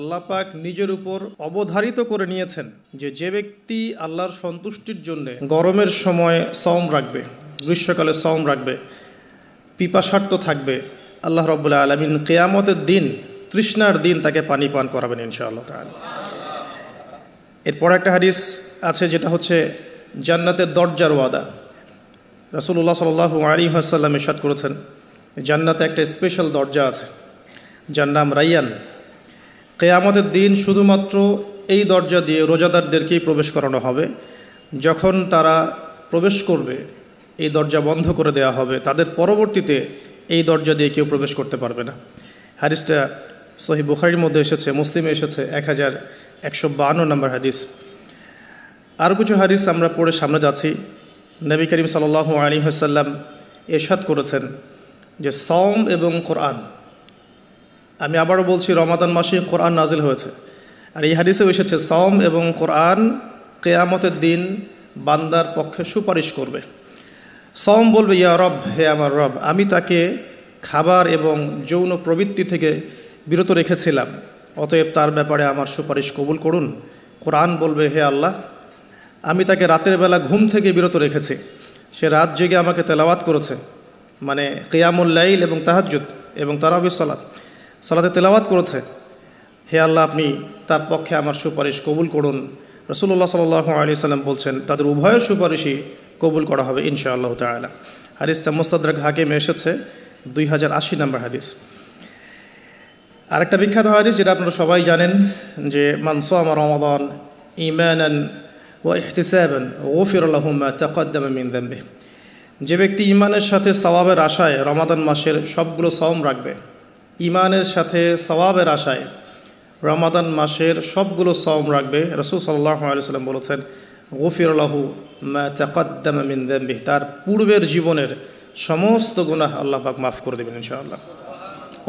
আল্লাহ পাক নিজের উপর অবধারিত করে নিয়েছেন যে ব্যক্তি আল্লাহর সন্তুষ্টির জন্য গরমের সময় সওম রাখবে, গ্রীষ্মকালে সওম রাখবে, পিপাসার্ত থাকবে, আল্লাহ রাব্বুল আলামিন কিয়ামতের দিন, তৃষ্ণার দিন তাকে পানি পান করাবেন ইনশাআল্লাহ তাআলা। এরপর একটা হাদিস আছে যেটা হচ্ছে জান্নাতের দরজার ওয়াদা। রাসূলুল্লাহ সাল্লাল্লাহু আলাইহি ওয়াসাল্লাম ইরশাদ করেছেন, জান্নাতে একটা স্পেশাল দরজা আছে যার নাম রাইয়ান। কিয়ামতের দিন শুধুমাত্র এই দরজা দিয়ে রোজাদারদেরকেই প্রবেশ করানো হবে। যখন তারা প্রবেশ করবে এই দরজা বন্ধ করে দেওয়া হবে, তাদের পরবর্তীতে এই দরজা দিয়ে কেউ প্রবেশ করতে পারবে না। হাদিসটা সহিহ বুখারীর মধ্যে এসেছে, মুসলিমে এসেছে 1152 নম্বর হাদিস। আরও কিছু হাদিস আমরা পড়ে সামনে যাচ্ছি। নবী করিম সাল্লাল্লাহু আলাইহি ওয়াসাল্লাম ইরশাদ করেছেন যে সওম এবং কোরআন, আমি আবারও বলছি, রমাদান মাসে কোরআন নাজিল হয়েছে। আর এই হাদিসেও এসেছে সওম এবং কোরআন কিয়ামতের দিন বান্দার পক্ষে সুপারিশ করবে। সওম বলবে, ইয়া রব, হে আমার রব, আমি তাকে খাবার এবং যৌন প্রবৃত্তি থেকে বিরত রেখেছিলাম, অতএব তার ব্যাপারে আমার সুপারিশ কবুল করুন। কোরআন বলবে, হে আল্লাহ, আমি তাকে রাতের বেলা ঘুম থেকে বিরত রেখেছি, সে রাত জেগে আমাকে তেলাওয়াত করেছে, মানে কিয়ামুল লাইল এবং তাহাজ্জুদ এবং তারাবির সালাতে তেলাওয়াত করেছে। হে আল্লাহ, আপনি তার পক্ষে আমার সুপারিশ কবুল করুন। রাসূলুল্লাহ সাল্লাল্লাহু আলাইহি সাল্লাম বলছেন, তাদের উভয়ের সুপারিশই কবুল করা হবে ইনশাআল্লাহ তাআলা। হাদিসটা মুস্তাদরাক হাকিমে এসেছে 2080 নম্বর হাদিস। আরেকটা বিখ্যাত হাদিস যেটা আপনারা সবাই জানেন, যে মান সামা রমাদান ঈমানান ওয়া ইহতিসাবান গুফিরা লাহু মা তাকদ্দামা মিন যামবিহি, যে ব্যক্তি ঈমানের সাথে সওয়াবের আশায় রমাদান মাসের সবগুলো সওম রাখবে, ঈমানের সাথে সওয়াবের আশায় রমাদান মাসের সবগুলো সওম রাখবে, রাসূল সাল্লাল্লাহু আলাইহি ওয়াসাল্লাম বলেছেন, গুফিরা লাহু মা তাকদ্দামা মিন যামবিহি, তার পূর্বের জীবনের সমস্ত গুনাহ আল্লাহ পাক মাফ করে দেবেন ইনশাআল্লাহ।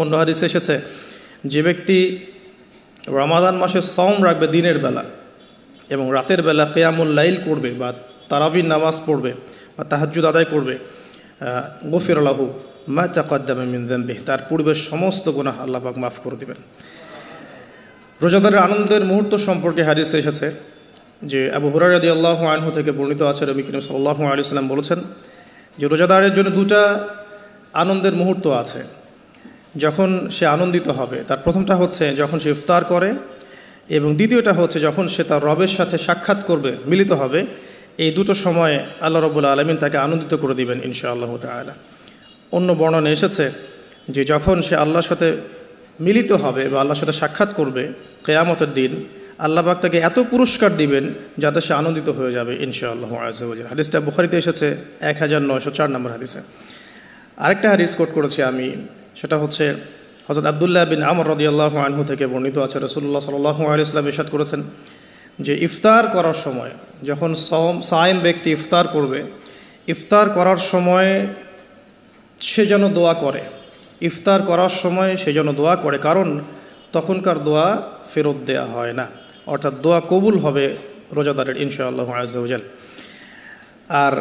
অন্য হাদিসে এসেছে, যে ব্যক্তি রমাদান মাসে সওম রাখবে দিনের বেলা এবং রাতের বেলা কিয়ামুল লাইল করবে বা তারাবির নামাজ পড়বে বা তাহাজ্জুদ আদায় করবে, গুফিরা লাহু মা তাকদ্দামা মিন যামবিহি, তার পূর্বের সমস্ত গুনাহ আল্লাহ পাক মাফ করে দেবেন। রোজাদারের আনন্দের মুহূর্ত সম্পর্কে হাদিসে এসেছে যে আবু হুরায়রা রাদিয়াল্লাহু আনহু থেকে বর্ণিত আছে, নবী করিম সাল্লাল্লাহু আলাইহি ওয়াসাল্লাম বলেছেন যে রোজাদারের জন্য দুটা আনন্দের মুহূর্ত আছে যখন সে আনন্দিত হবে। তার প্রথমটা হচ্ছে যখন সে ইফতার করে, এবং দ্বিতীয়টা হচ্ছে যখন সে তার রবের সাথে সাক্ষাৎ করবে, মিলিত হবে। এই দুটো সময়ে আল্লাহ রাব্বুল আলামিন তাকে আনন্দিত করে দিবেন ইনশাআল্লাহ তাআলা। অন্য বর্ণনা এসেছে যে যখন সে আল্লাহর সাথে মিলিত হবে বা আল্লাহর সাথে সাক্ষাৎ করবে কিয়ামতের দিন, আল্লাহ পাক তাকে এত পুরস্কার দিবেন যাতে সে আনন্দিত হয়ে যাবে ইনশাআল্লাহ আযজা ওয়া জাল্লা। হাদিসটা বুখারীতে এসেছে 1904 নম্বর হাদিসে। আরেকটা হাদিস কোট করেছি আমি, সেটা হচ্ছে হযরত আব্দুল্লাহ বিন আমর রাদিয়াল্লাহু আনহু থেকে বর্ণিত আছে, রাসূলুল্লাহ সাল্লাল্লাহু আলাইহি ওয়াসাল্লাম ইরশাদ করেছেন যে ইফতার করার সময় যখন সায়েম ব্যক্তি ইফতার করবে, ইফতার করার সময় সে যেন দোয়া করে, ইফতার করার সময় সে যেন দোয়া করে, কারণ তখনকার দোয়া ফেরত দেয়া হয় না, অর্থাৎ দোয়া কবুল হবে রোজাদারের ইনশাআল্লাহ আযজা ওয়া জাল্লা। আর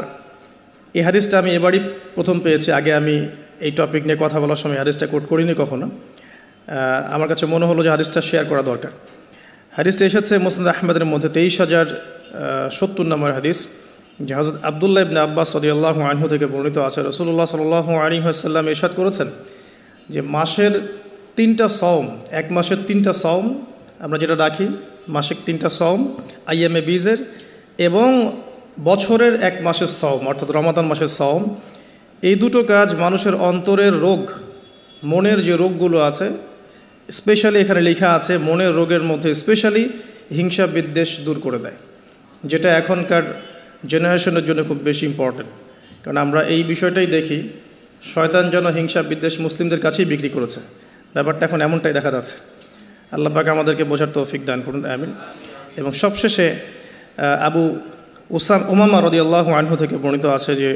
এই হাদিসটা আমি এবারই প্রথম পেয়েছি, আগে আমি এই টপিক নিয়ে কথা বলার সময় হাদিসটা কোট করিনি কখনো। আমার কাছে মনে হলো যে হাদিসটা শেয়ার করা দরকার। হাদিসটা এসেছে মুসনাদ আহমদের মধ্যে 23070 নম্বর হাদিস, যে হযরত আব্দুল্লাহ ইবনে আব্বাস রাদিয়াল্লাহু আনহু থেকে বর্ণিত আছে, রাসূলুল্লাহ সাল্লাল্লাহু আলাইহি ওয়াসাল্লাম ইরশাদ করেছেন যে মাসের 3টা সওম, এক মাসের 3টা সওম আমরা যেটা রাখি, মাসিক 3টা সওম আইয়ামে বীজের, এবং বছরের এক মাসের সওম অর্থাৎ রমাদান মাসের সওম, এই দুটো কাজ মানুষের অন্তরের রোগ, মনের যে রোগগুলো আছে, স্পেশালি এখানে লেখা আছে মনের রোগের মধ্যে স্পেশালি হিংসা বিদ্বেষ দূর করে দেয়, যেটা এখনকার জেনারেশনের জন্য খুব বেশি ইম্পর্টেন্ট। কারণ আমরা এই বিষয়টাই দেখি, শয়তান যেন হিংসা বিদ্বেষ মুসলিমদের কাছেই বিক্রি করেছে, ব্যাপারটা এখন এমনটাই দেখা যাচ্ছে। আল্লাহ পাক আমাদেরকে বোঝার তৌফিক দান করুন, আমিন। এবং সবশেষে আবু উমামা রাদিয়াল্লাহু আনহু থেকে বর্ণিত আছে যে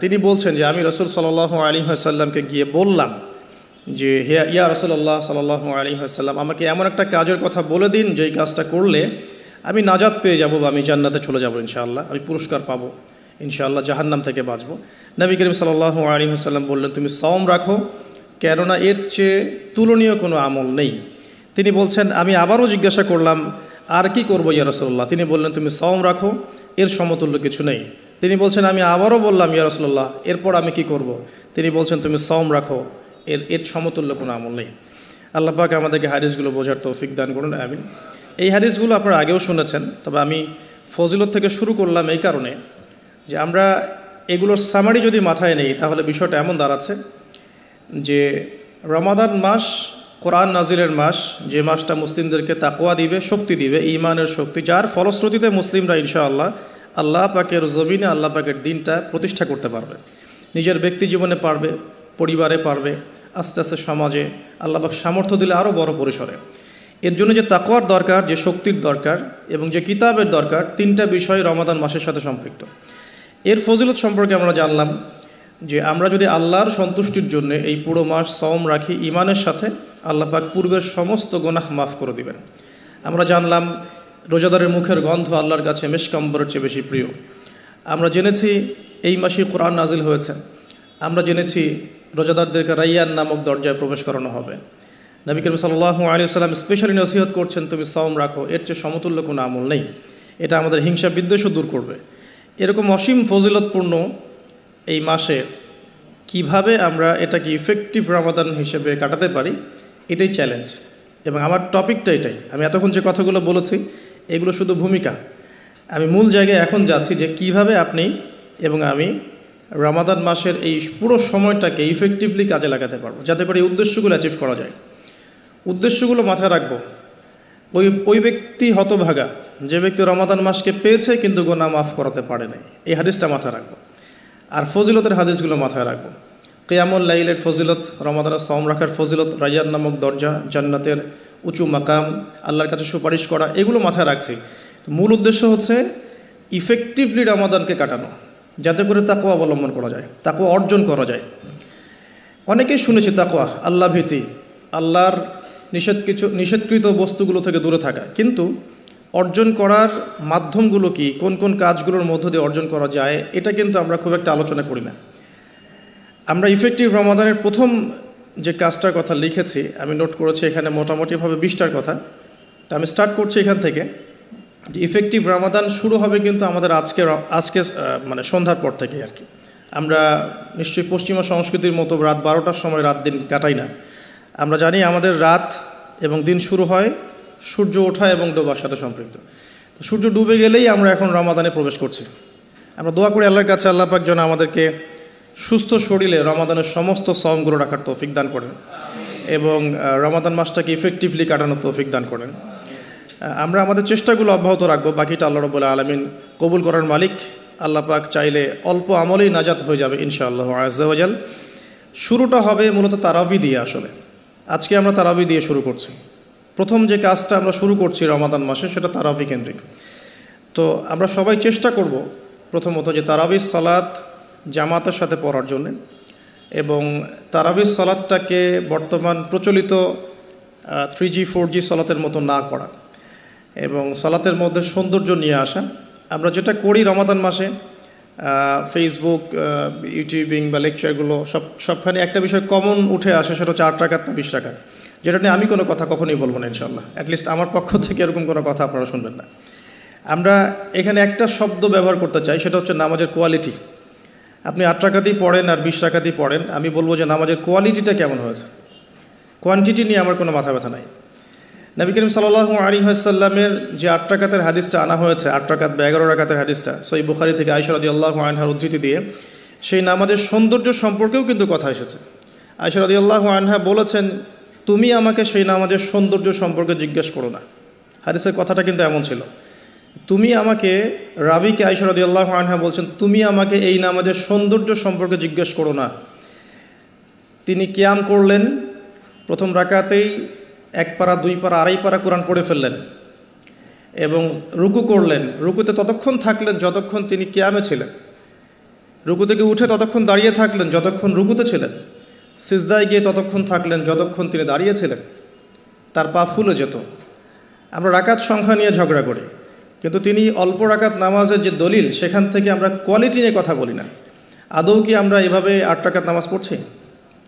তিনি বলছেন যে আমি রাসূল সাল্লাল্লাহু আলাইহি ওয়াসাল্লামকে গিয়ে বললাম যে হে ইয়া রাসূলুল্লাহ সাল্লাল্লাহু আলাইহি ওয়াসাল্লাম, আমাকে এমন একটা কাজের কথা বলে দিন যেই কাজটা করলে আমি নাজাত পেয়ে যাব বা আমি জান্নাতে চলে যাব ইনশাআল্লাহ, আমি পুরস্কার পাবো ইনশাআল্লাহ, জাহান্নাম থেকে বাঁচব। নবী করিম সাল্লাল্লাহু আলাইহি ওয়াসাল্লাম বললেন, তুমি সওম রাখো, কেননা এর চেয়ে তুলনীয় কোনো আমল নেই। তিনি বলছেন, আমি আবারও জিজ্ঞাসা করলাম, আর কি করবো ইয়া রাসূলুল্লাহ? তিনি বললেন, তুমি সওম রাখো, এর সমতুল্য কিছু নেই। তিনি বলছেন, আমি আবারও বললাম ইয়া রাসূলুল্লাহ, এরপর আমি কি করব? তিনি বলছেন, তুমি সওম রাখো, এর সমতুল্য কোনো আমল নেই। আল্লাহ পাক আমাদেরকে হাদিসগুলো বোঝার তৌফিক দান করুন, আমিন। এই হাদিসগুলো আপনারা আগেও শুনেছেন, তবে আমি ফজিলত থেকে শুরু করলাম এই কারণে যে আমরা এগুলোর সামারি যদি মাথায় নেই, তাহলে বিষয়টা এমন দাঁড়াচ্ছে যে রমাদান মাস কোরআন নাজিলের মাস, যে মাসটা মুসলিমদেরকে তাকওয়া দিবে, শক্তি দিবে, ঈমানের শক্তি, যার ফলশ্রুতিতে মুসলিমরা ইনশাআল্লাহ আল্লাহ পাকের জমিনে আল্লাহ পাকের দিনটা প্রতিষ্ঠা করতে পারবে, নিজের ব্যক্তি জীবনে পারবে, পরিবারে পারবে, আস্তে আস্তে সমাজে আল্লাহ পাক সামর্থ্য দিলে আরও বড় পরিসরে। এর জন্য যে তাকওয়ার দরকার, যে শক্তির দরকার এবং যে কিতাবের দরকার, তিনটা বিষয় রমাদান মাসের সাথে সম্পৃক্ত। এর ফজিলত সম্পর্কে আমরা জানলাম যে আমরা যদি আল্লাহর সন্তুষ্টির জন্য এই পুরো মাস সওম রাখি ঈমানের সাথে, আল্লাহ পাক পূর্বের সমস্ত গুনাহ মাফ করে দিবেন। আমরা জানলাম রোজাদারের মুখের গন্ধ আল্লাহর কাছে মেশকাম্বরের চেয়ে বেশি প্রিয়। আমরা জেনেছি এই মাসে কোরআন নাজিল হয়েছে। আমরা জেনেছি রোজাদারদেরকে রাইয়ান নামক দরজায় প্রবেশ করানো হবে। নবী করিম সাল্লাল্লাহু আলাইহি ওয়াসাল্লাম স্পেশালি নসিহত করছেন, তুমি সওম রাখো, এর চেয়ে সমতুল্য কোনো আমল নেই। এটা আমাদের হিংসা বিদ্বেষও দূর করবে। এরকম অসীম ফজিলতপূর্ণ এই মাসে কিভাবে আমরা এটাকে ইফেক্টিভ রমাদান হিসেবে কাটাতে পারি, এটাই চ্যালেঞ্জ। এবং আমার টপিকটা এটাই। আমি এতক্ষণ যে কথাগুলো বলেছি এগুলো শুধু ভূমিকা। আমি মূল জায়গায় এখন যাচ্ছি যে কিভাবে আপনি এবং আমি রমাদান মাসের এই পুরো সময়টাকে ইফেক্টিভলি কাজে লাগাতে পারবো, যাতে করে এই উদ্দেশ্যগুলো অ্যাচিভ করা যায়। উদ্দেশ্যগুলো মাথায় রাখবো। ওই ব্যক্তি হতভাগা যে ব্যক্তি রমাদান মাসকে পেয়েছে কিন্তু গুনাহ মাফ করাতে পারে নাই, এই হাদিসটা মাথায় রাখবো। আর ফজিলতের হাদিসগুলো মাথায় রাখবো। কিয়ামুল লাইলের ফজিলত, রমাদানের সওম রাখার ফজিলত, রাইয়ান নামক দরজা, জান্নাতের উঁচু মাকাম, আল্লাহর কাছে সুপারিশ করা, এগুলো মাথায় রাখছি। মূল উদ্দেশ্য হচ্ছে ইফেক্টিভলি রমাদানকে কাটানো, যাতে করে তাকওয়া অবলম্বন করা যায়, তাকওয়া অর্জন করা যায়। অনেকেই শুনেছি তাকওয়া, আল্লাহ ভীতি, আল্লাহর নিষেধকৃত বস্তুগুলো থেকে দূরে থাকা, কিন্তু অর্জন করার মাধ্যমগুলো কি, কোন কোন কাজগুলোর মধ্য দিয়ে অর্জন করা যায়, এটা কিন্তু আমরা খুব একটা আলোচনা করি না। আমরা ইফেক্টিভ রমাদানের প্রথম যে কাজটার কথা লিখেছি, আমি নোট করেছি এখানে মোটামুটিভাবে 20টার কথা। তো আমি স্টার্ট করছি এখান থেকে যে ইফেক্টিভ রমাদান শুরু হবে কিন্তু আমাদের আজকে মানে সন্ধ্যার পর থেকে আর কি। আমরা নিশ্চয়ই পশ্চিমা সংস্কৃতির মতো রাত 12টার সময় রাত দিন কাটাই না। আমরা জানি আমাদের রাত এবং দিন শুরু হয় সূর্য ওঠা এবং ডোবার সাথে সম্পৃক্ত। তো সূর্য ডুবে গেলেই আমরা এখন রমাদানে প্রবেশ করছি। আমরা দোয়া করি আল্লাহর কাছে, আল্লাহ পাক যেন আমাদেরকে সুস্থ শরীরে রমাদানের সমস্ত সওমগুলো রাখার তৌফিক দান করেন এবং রমাদান মাসটাকে ইফেক্টিভলি কাটানোর তৌফিক দান করেন। আমরা আমাদের চেষ্টাগুলো অব্যাহত রাখবো, বাকিটা আল্লাহ রাব্বুল আলামিন কবুল করার মালিক। আল্লাহ পাক চাইলে অল্প আমলেই নাজাত হয়ে যাবে ইনশাআল্লাহ আযজা ওয়া জাল। শুরুটা হবে মূলত তারাবি দিয়ে। আসলে আজকে আমরা তারাবি দিয়ে শুরু করছি। প্রথম যে কাজটা আমরা শুরু করছি রমাদান মাসে, সেটা তারাবি কেন্দ্রিক। তো আমরা সবাই চেষ্টা করব প্রথমত যে তারাবির সালাত জামাতের সাথে পড়ার জন্যে, এবং তারাবির সালাতটাকে বর্তমান প্রচলিত 3G 4G সালাতের মতো না করা এবং সালাতের মধ্যে সৌন্দর্য নিয়ে আসা। আমরা যেটা করি রমাদান মাসে, ফেসবুক, ইউটিউবিং বা লেকচারগুলো সবখানে একটা বিষয় কমন উঠে আসে, সেটা হচ্ছে 8 রাকাত না 20 রাকাত, যেটা নিয়ে আমি কোনো কথা কখনোই বলবো না ইনশাল্লাহ। অ্যাটলিস্ট আমার পক্ষ থেকে এরকম কোনো কথা আপনারা শুনবেন না। আমরা এখানে একটা শব্দ ব্যবহার করতে চাই, সেটা হচ্ছে নামাজের কোয়ালিটি। আপনি 8 রাকাতই পড়েন আর 20 রাকাতই পড়েন, আমি বলবো যে নামাজের কোয়ালিটিটা কেমন হয়েছে। কোয়ান্টিটি নিয়ে আমার কোনো মাথা ব্যথা নাই। নবী করিম সাল্লাল্লাহু আলাইহি ওয়াসাল্লামের যে 8 রাকাতের হাদিসটা আনা হয়েছে, 8 রাকাত বা 11 রাকাতের হাদিসটা সহিহ বুখারী থেকে আয়েশা রাদিয়াল্লাহু আনহার উদ্ধৃতি দিয়ে, সেই নামাজের সৌন্দর্য সম্পর্কেও কিন্তু কথা এসেছে। আয়েশা রাদিয়াল্লাহু আনহা বলেছেন, তুমি আমাকে সেই নামাজের সৌন্দর্য সম্পর্কে জিজ্ঞেস করো না। হাদিসের কথাটা কিন্তু এমন ছিল, তুমি আমাকে, রাবিকে আয়েশা রাদিয়াল্লাহু আনহা বলছেন, তুমি আমাকে এই নামাজের সৌন্দর্য সম্পর্কে জিজ্ঞেস করো না। তিনি কিয়াম করলেন, প্রথম রাকাতেই 1 পারা 2 পারা 2.5 পারা কোরআন পড়ে ফেললেন এবং রুকু করলেন। রুকুতে ততক্ষণ থাকলেন যতক্ষণ তিনি কিয়ামে ছিলেন। রুকু থেকে উঠে ততক্ষণ দাঁড়িয়ে থাকলেন যতক্ষণ রুকুতে ছিলেন। সিজদায় গিয়ে ততক্ষণ থাকলেন যতক্ষণ তিনি দাঁড়িয়েছিলেন। তার পা ফুলে যেত। আমরা রাকাত সংখ্যা নিয়ে ঝগড়া করি, কিন্তু তিনি অল্প রাকাত নামাজের যে দলিল, সেখান থেকে আমরা কোয়ালিটি নিয়ে কথা বলি না। আদৌ কি আমরা এভাবে 8 রাকাত নামাজ পড়ছি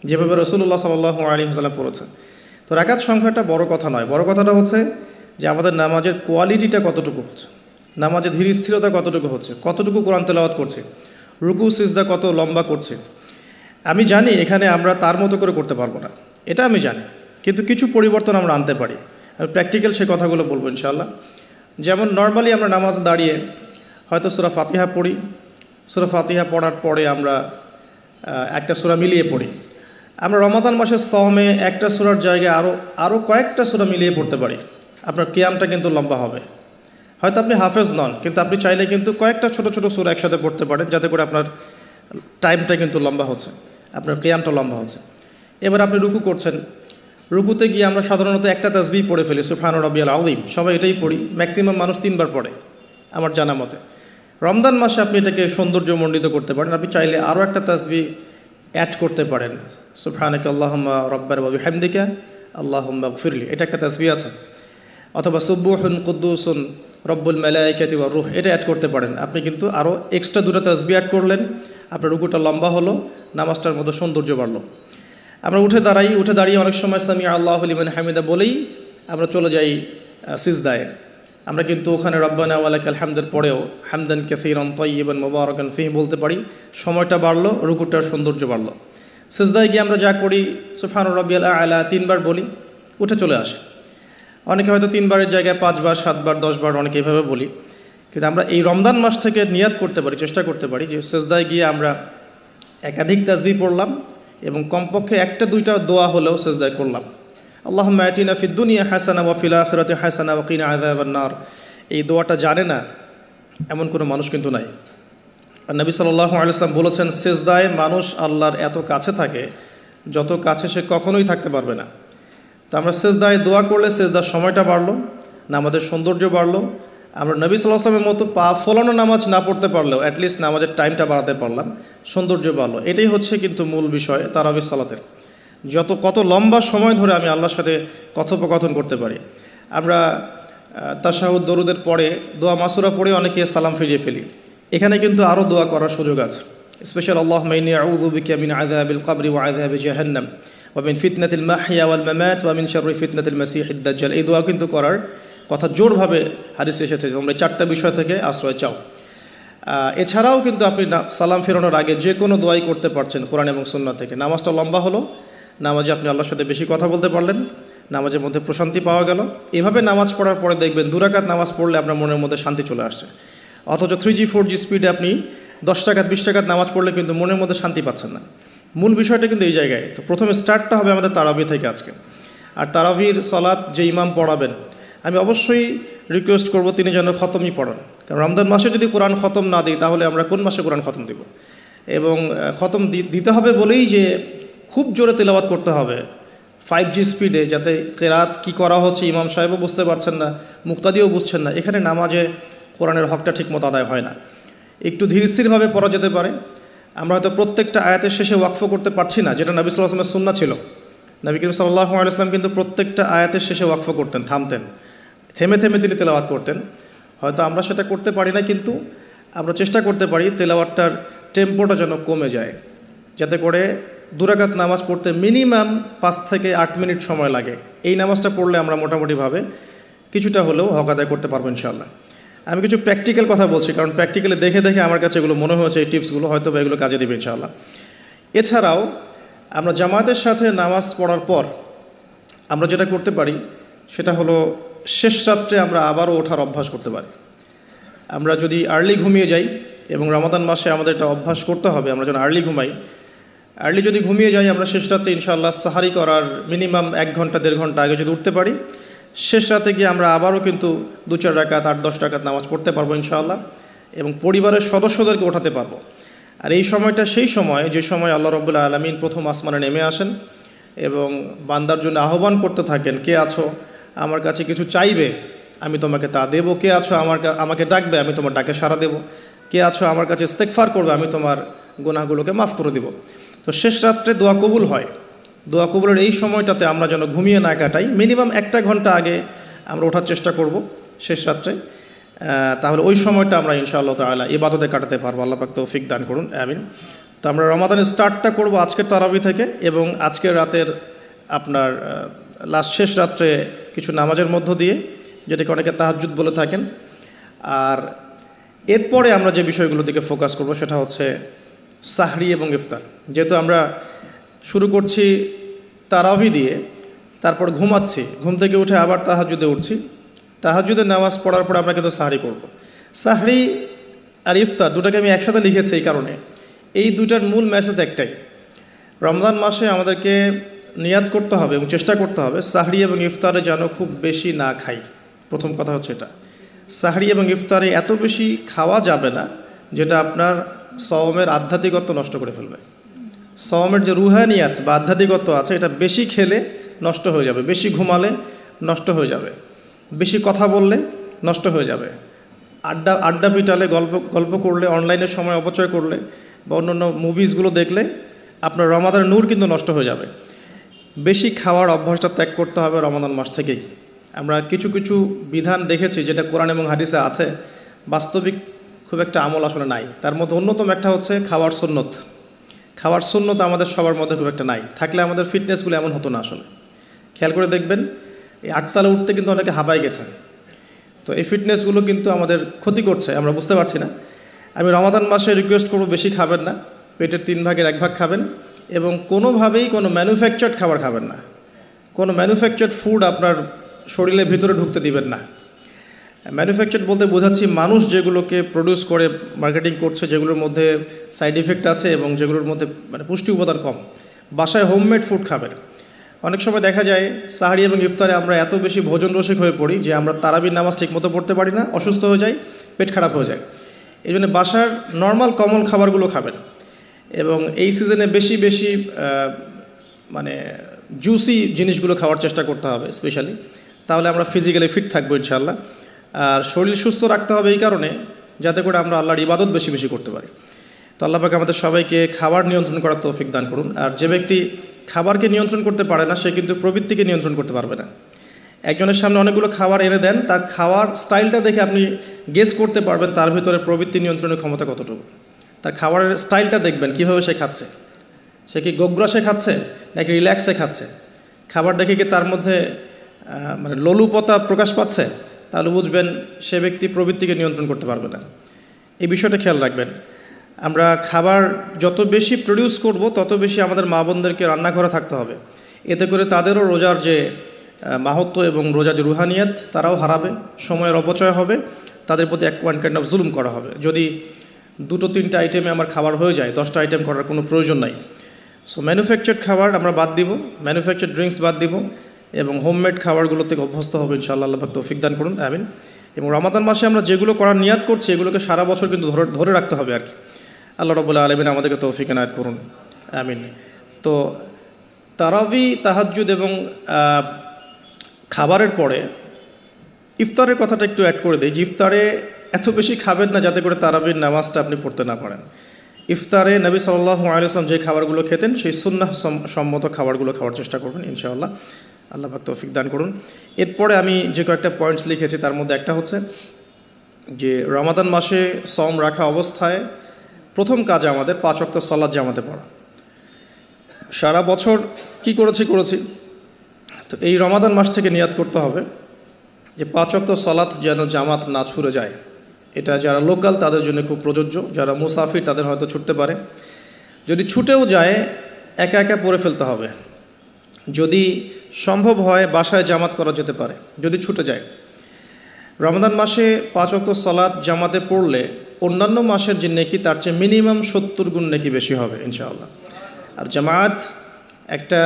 যেভাবে রাসূলুল্লাহ সাল্লাল্লাহু আলাইহি ওয়াসাল্লাম পড়েছেন? তো রাকাত সংখ্যাটা বড় কথা নয়, বড় কথাটা হচ্ছে যে আমাদের নামাজের কোয়ালিটিটা কতটুকু হচ্ছে, নামাজের ধীর স্থিরতা কতটুকু হচ্ছে, কতটুকু কোরআন তেলাওয়াত করছে, রুকু সিজদা কত লম্বা করছে। আমি জানি এখানে আমরা তার মতো করে করতে পারবো না, এটা আমি জানি, কিন্তু কিছু পরিবর্তন আমরা আনতে পারি। আমি প্র্যাকটিক্যাল সে কথাগুলো বলবো ইনশাআল্লাহ। যেমন নর্মালি আমরা নামাজ দাঁড়িয়ে হয়তো সূরা ফাতিহা পড়ি, সূরা ফাতিহা পড়ার পরে আমরা একটা সূরা মিলিয়ে পড়ি। আমরা রমাদান মাসের সওমে একটা সূরার জায়গায় আরও কয়েকটা সূরা মিলিয়ে পড়তে পারি। আপনার কিয়ামটা কিন্তু লম্বা হবে। হয়তো আপনি হাফেজ নন, কিন্তু আপনি চাইলে কিন্তু কয়েকটা ছোট ছোট সূরা একসাথে পড়তে পারেন, যাতে করে আপনার টাইমটা কিন্তু লম্বা হচ্ছে, আপনার কিয়ামটা লম্বা হচ্ছে। এবার আপনি রুকু করছেন, রুকুতে গিয়ে আমরা সাধারণত একটা তাসবিহ পড়ে ফেলি, সুবহান রাব্বিয়াল আযীম, সবাই এটাই পড়ি, ম্যাক্সিমাম মানুষ 3 বার পড়ে আমার জানা মতে। রমজান মাসে আপনি এটাকে সৌন্দর্যমণ্ডিত করতে পারেন, আপনি চাইলে আরও একটা তাসবিহ অ্যাড করতে পারেন, সুবহানাকা আল্লাহুম্মা রাব্বানা ওয়া বিহামদিকা আল্লাহুম্মা গফিরলি, এটা একটা তাসবিহ আছে। অথবা সুবহুন কুদ্দুসুন রব্বুল মালাইকাতি ওয়ার রূহ, এটা অ্যাড করতে পারেন। আপনি কিন্তু আরও এক্সট্রা 2টা তাসবিহ অ্যাড করলেন, আপনার রুকুটা লম্বা হলো, নামাজটার মধ্যে সৌন্দর্য বাড়লো। আমরা উঠে দাঁড়িয়ে অনেক সময় সামি আল্লাহু লিমান হামিদা বলেই আমরা চলে যাই সিজদায়। আমরা কিন্তু ওখানে রব্বানা ওয়া লাকাল হামদের পরেও হামদান কাসীরান তাইয়িবান মুবারাকান ফীহি বলতে পারি, সময়টা বাড়লো, রুকুটার সৌন্দর্য বাড়লো। সিজদায় গিয়ে আমরা যা করি সুবহান রাব্বিয়াল আ'লা 3 বার বলি, উঠে চলে আসে। অনেকে হয়তো 3 বারের জায়গায় 5 বার, 7 বার, 10 বার অনেকে এভাবে বলি। কিন্তু আমরা এই রমজান মাস থেকে নিয়াত করতে পারি, চেষ্টা করতে পারি যে সিজদায় গিয়ে আমরা একাধিক তাসবিহ পড়লাম এবং কমপক্ষে 1-2টা দোয়া হলেও সিজদায় করলাম। আল্লাহুম্মা আতিনা ফিদ দুনিয়া হাসানা ওয়া ফিল আখিরাতি হাসানা ওয়া কিনা আযাবান নার। এই দোয়াটা জানে না এমন কোনো মানুষ কিন্তু নাই। আর নবী সাল্লাল্লাহু আলাইহি ওয়াসাল্লাম বলেছেন, সিজদায় মানুষ আল্লাহর এত কাছে থাকে যত কাছে সে কখনোই থাকতে পারবে না। তো আমরা সিজদায় দোয়া করলে সিজদার সময়টা বাড়লো, নামাজের সৌন্দর্য বাড়লো। আমরা নবী সাল্লাল্লাহু আলাইহি ওয়াসাল্লামের মতো পা ফলানো নামাজ না পড়তে পারলেও অ্যাটলিস্ট নামাজের টাইমটা বাড়াতে পারলাম, সৌন্দর্য বাড়লো। এটাই হচ্ছে কিন্তু মূল বিষয় তারাবির সালাতের। কত লম্বা সময় ধরে আমি আল্লাহর সাথে কথোপকথন করতে পারি। আমরা তাশাহুদ দরুদের পরে দোয়া মাসুরা পড়ে অনেকে সালাম ফিরিয়ে ফেলি। এখানে কিন্তু আরও দোয়া করার সুযোগ আছে। স্পেশাল আল্লাহুম্মা ইন্নী আউযু বিকা মিন আযাবিল কবরি ওয়া আযাবি জাহান্নাম ওয়া মিন ফিতনাতিল মাহইয়া ওয়াল মামাত ওয়া মিন শাররি ফিতনাতিল মাসীহিদ দাজ্জাল। এই দোয়া কিন্তু করার কথা জোরভাবে হাদিসে এসেছে, তোমরা 4টা বিষয় থেকে আশ্রয় চাও। এছাড়াও কিন্তু আপনি সালাম ফেরানোর আগে যে কোনো দোয়াই করতে পারছেন কোরআন এবং সুন্নাহ থেকে। নামাজটা লম্বা হলো, নামাজে আপনি আল্লাহর সাথে বেশি কথা বলতে পারলেন, নামাজের মধ্যে প্রশান্তি পাওয়া গেল। এভাবে নামাজ পড়ার পরে দেখবেন 2 রাকাত নামাজ পড়লে আপনার মনের মধ্যে শান্তি চলে আসছে। অথচ 3G 4G স্পিডে আপনি 10 রাকাত 20 রাকাত নামাজ পড়লে কিন্তু মনের মধ্যে শান্তি পাচ্ছেন না। মূল বিষয়টা কিন্তু এই জায়গায়। তো প্রথমে স্টার্টটা হবে আমাদের তারাবি থেকে আজকে। আর তারাবির সালাত যে ইমাম পড়াবেন, আমি অবশ্যই রিকোয়েস্ট করব তিনি যেন খতমই পড়ান। কারণ রমজান মাসে যদি কোরআন খতম না দিই তাহলে আমরা কোন মাসে কোরআন খতম দিব? এবং খতম দিতে হবে বলেই যে খুব জোরে তেলাওয়াত করতে হবে 5G স্পিডে, যাতে কেরাত কি করা হচ্ছে ইমাম সাহেবও বুঝতে পারছেন না, মুক্তাদিও বুঝছেন না। এখানে নামাজে কোরআনের হকটা ঠিকমতো আদায় হয় না। একটু ধীর স্থিরভাবে পড়া যেতে পারে। আমরা হয়তো প্রত্যেকটা আয়াতের শেষে ওয়াকফ করতে পারছি না, যেটা নবী সাল্লাল্লাহু আলাইহি ওয়াসাল্লামের সুন্নাহ ছিল। নবী করিম সাল্লাল্লাহু আলাইহি ওয়াসাল্লাম কিন্তু প্রত্যেকটা আয়াতের শেষে ওয়াকফ করতেন, থামতেন, থেমে থেমে তিনি তেলাওয়াত করতেন। হয়তো আমরা সেটা করতে পারি না, কিন্তু আমরা চেষ্টা করতে পারি তেলাওয়াতটার টেম্পোটা যেন কমে যায়, যাতে করে 2 রাকাত নামাজ পড়তে মিনিমাম 5 থেকে 8 মিনিট সময় লাগে। এই নামাজটা পড়লে আমরা মোটামুটিভাবে কিছুটা হলেও হক আদায় করতে পারবো ইনশাআল্লাহ। আমি কিছু প্র্যাকটিক্যাল কথা বলছি, কারণ প্র্যাকটিক্যালি দেখে দেখে আমার কাছে এগুলো মনে হয়েছে, এই টিপসগুলো হয়তো বা এগুলো কাজে দেবে ইনশাআল্লাহ। এছাড়াও আমরা জামাতের সাথে নামাজ পড়ার পর আমরা যেটা করতে পারি সেটা হলো শেষ রাত্রে আমরা আবারও ওঠার অভ্যাস করতে পারি। আমরা যদি আর্লি ঘুমিয়ে যাই, এবং রমাদান মাসে আমাদের এটা অভ্যাস করতে হবে, আমরা যেন আর্লি ঘুমাই। আর্লি যদি ঘুমিয়ে যাই আমরা শেষ রাত্রে ইনশাআল্লাহ সাহারি করার মিনিমাম 1 ঘন্টা 1.5 ঘন্টা আগে যদি উঠতে পারি, শেষ রাতে গিয়ে আমরা আবারও কিন্তু 2-4 রাকাত 8-10 রাকাত নামাজ পড়তে পারবো ইনশাআল্লাহ, এবং পরিবারের সদস্যদেরকে ওঠাতে পারবো। আর এই সময়টা সেই সময় যে সময় আল্লাহ রাব্বুল আলামিন প্রথম আসমানে নেমে আসেন এবং বান্দার জন্য আহ্বান করতে থাকেন, কে আছো আমার কাছে কিছু চাইবে আমি তোমাকে তা দেবো, কে আছো আমাকে ডাকবে আমি তোমার ডাকে সাড়া দেব, কে আছো আমার কাছে ইস্তেগফার করবে আমি তোমার গুনাহগুলোকে মাফ করে দেব। তো শেষ রাত্রে দোয়া কবুল হয়। দোয়া কবুলের এই সময়টাতে আমরা যেন ঘুমিয়ে না কাটাই, মিনিমাম 1 ঘন্টা আগে আমরা ওঠার চেষ্টা করব শেষ রাত্রে। তাহলে ওই সময়টা আমরা ইনশাআল্লাহ তাআলা ইবাদতে কাটাতে পারবো। আল্লাহ পাক তৌফিক দান করুন, আমিন। তো আমরা রমাদানের স্টার্টটা করব আজকের তারাবি থেকে, এবং আজকের রাতের আপনার লাস্ট শেষ রাত্রে কিছু নামাজের মধ্য দিয়ে, যেটাকে অনেকে তাহাজ্জুদ বলে থাকেন। আর এরপরে আমরা যে বিষয়গুলোর দিকে ফোকাস করব সেটা হচ্ছে সাহরি এবং ইফতার। যেহেতু আমরা শুরু করছি তারাবি দিয়ে, তারপর ঘুমাচ্ছি, ঘুম থেকে উঠে আবার তাহাজ্জুদে উঠছি, তাহাজ্জুদের নামাজ পড়ার পর আমরা কিন্তু সাহরি করব। সাহরি আর ইফতার দুটাকে আমি একসাথে লিখেছি এই কারণে, এই দুটার মূল মেসেজ একটাই, রমজান মাসে আমাদেরকে নিয়াত করতে হবে এবং চেষ্টা করতে হবে সাহরি এবং ইফতারে যেন খুব বেশি না খাই। প্রথম কথা হচ্ছে এটা, সাহরি এবং ইফতারে এত বেশি খাওয়া যাবে না যেটা আপনার সওমের আধ্যাত্মিকত্ব নষ্ট করে ফেলবে। সওমের যে রুহানিয়াত বা আধ্যাত্মিকত্ব আছে এটা বেশি খেলে নষ্ট হয়ে যাবে, বেশি ঘুমালে নষ্ট হয়ে যাবে, বেশি কথা বললে নষ্ট হয়ে যাবে, আড্ডা পিটালে, গল্প করলে, অনলাইনের সময় অপচয় করলে বা অন্যান্য মুভিজগুলো দেখলে আপনার রমাদানের নূর কিন্তু নষ্ট হয়ে যাবে। বেশি খাওয়ার অভ্যাসটা ত্যাগ করতে হবে রমাদান মাস থেকেই। আমরা কিছু কিছু বিধান দেখেছি যেটা কোরআন এবং হাদিসে আছে, বাস্তবিক খুব একটা আমল আসলে নাই। তার মধ্যে অন্যতম একটা হচ্ছে খাওয়ার সুন্নত। খাওয়ার সুন্নত আমাদের সবার মধ্যে খুব একটা নাই, থাকলে আমাদের ফিটনেসগুলো এমন হতো না আসলে। খেয়াল করে দেখবেন এই আটতলা উঠতে কিন্তু অনেকে হাঁপায় গেছে। তো এই ফিটনেসগুলো কিন্তু আমাদের ক্ষতি করছে, আমরা বুঝতে পারছি না। আমি রমাদান মাসে রিকোয়েস্ট করবো বেশি খাবেন না, পেটের 3 ভাগের 1 ভাগ খাবেন এবং কোনোভাবেই কোনো ম্যানুফ্যাকচার্ড খাবার খাবেন না। কোনো ম্যানুফ্যাকচার্ড ফুড আপনার শরীরের ভিতরে ঢুকতে দিবেন না। ম্যানুফ্যাকচার্ড বলতে বোঝাচ্ছি মানুষ যেগুলোকে প্রডিউস করে মার্কেটিং করছে, যেগুলোর মধ্যে সাইড ইফেক্ট আছে এবং যেগুলোর মধ্যে মানে পুষ্টি উপাদান কম। বাসায় হোমমেড ফুড খাবেন। অনেক সময় দেখা যায় সাহরি এবং ইফতারে আমরা এত বেশি ভোজন রসিক হয়ে পড়ি যে আমরা তারাবির নামাজ ঠিকমতো পড়তে পারি না, অসুস্থ হয়ে যাই, পেট খারাপ হয়ে যায়। এই জন্য বাসার নর্মাল কমন খাবারগুলো খাবেন এবং এই সিজনে বেশি বেশি মানে জুসি জিনিসগুলো খাওয়ার চেষ্টা করতে হবে স্পেশালি, তাহলে আমরা ফিজিক্যালি ফিট থাকবো ইনশাআল্লাহ। আর শরীর সুস্থ রাখতে হবে এই কারণে যাতে করে আমরা আল্লাহর ইবাদত বেশি বেশি করতে পারি। তো আল্লাহ পাক আমাদের সবাইকে খাবার নিয়ন্ত্রণ করার তৌফিক দান করুন। আর যে ব্যক্তি খাবারকে নিয়ন্ত্রণ করতে পারে না সে কিন্তু প্রবৃত্তিকে নিয়ন্ত্রণ করতে পারবে না। একজনের সামনে অনেকগুলো খাবার এনে দেন, তার খাওয়ার স্টাইলটা দেখে আপনি গেস করতে পারবেন তার ভিতরে প্রবৃত্তি নিয়ন্ত্রণের ক্ষমতা কতটুকু। তার খাবারের স্টাইলটা দেখবেন কীভাবে সে খাচ্ছে, সে কি গোগ্রাসে খাচ্ছে নাকি রিল্যাক্সে খাচ্ছে, খাবার দেখে কি তার মধ্যে মানে লোলুপতা প্রকাশ পাচ্ছে, তাহলে বুঝবেন সে ব্যক্তি প্রবৃত্তিকে নিয়ন্ত্রণ করতে পারবে না। এই বিষয়টা খেয়াল রাখবেন। আমরা খাবার যত বেশি প্রডিউস করব তত বেশি আমাদের মা বোনদেরকে রান্নাঘরে থাকতে হবে, এতে করে তাদেরও রোজার যে মাহাত্ম্য এবং রোজার যে রুহানিয়াত তারাও হারাবে, সময়ের অপচয় হবে, তাদের প্রতি ওয়ান কাইন্ড অফ জুলুম করা হবে। যদি 2-3টা আইটেমে আমার খাবার হয়ে যায়, 10টা আইটেম করার কোনো প্রয়োজন নাই। সো ম্যানুফ্যাকচার্ড খাবার আমরা বাদ দিব, ম্যানুফ্যাকচার্ড ড্রিঙ্কস বাদ দিব এবং হোমমেড খাবারগুলো থেকে অভ্যস্ত হবে ইনশাআল্লাহ। আল্লাহ পাক তৌফিক দান করুন, আমিন। এবং রমাদান মাসে আমরা যেগুলো করার নিয়াত করছি এগুলোকে সারা বছর কিন্তু ধরে রাখতে হবে আর কি। আল্লাহ রাব্বুল আলামিন আমাদেরকে তৌফিক এনায়েত করুন, আমিন। তো তারাবি, তাহাজ্জুদ এবং খাবারের পরে ইফতারের কথাটা একটু অ্যাড করে দিই যে ইফতারে এত বেশি খাবেন না যাতে করে তারাবির নামাজটা আপনি পড়তে না পারেন। ইফতারে নবী সাল্লাল্লাহু আলাইহি ওয়াসাল্লাম যে খাবারগুলো খেতেন সেই সুন্নাহ সম্মত খাবারগুলো খাওয়ার চেষ্টা করবেন ইনশাআল্লাহ। আল্লাহ পাক তৌফিক দান করুন। এরপরে আমি যে কয়েকটা পয়েন্টস লিখেছি তার মধ্যে একটা হচ্ছে যে রমাদান মাসে সম রাখা অবস্থায় প্রথম কাজ আমাদের 5 ওয়াক্ত সালাত জামাতে পড়া। সারা বছর কি করেছি তো এই রমাদান মাস থেকে নিয়াত করতে হবে যে 5 ওয়াক্ত সালাত যেন জামাত না ছুটে যায়। এটা যারা লোকাল তাদের জন্য খুব প্রযোজ্য, যারা মুসাফির তাদের হয়তো ছুটতে পারে। যদি ছুটেও যায় একা একা পড়ে ফেলতে হবে, যদি সম্ভব হয় বাসায় জামাত করা যেতে পারে যদি ছুটে যায়। রমাদান মাসে 5 ওয়াক্ত সালাত জামাতে পড়লে অন্যান্য মাসের যে নেকি তার চেয়ে মিনিমাম 70 গুণ নেকি বেশি হবে ইনশাআল্লাহ। আর জামাত একটা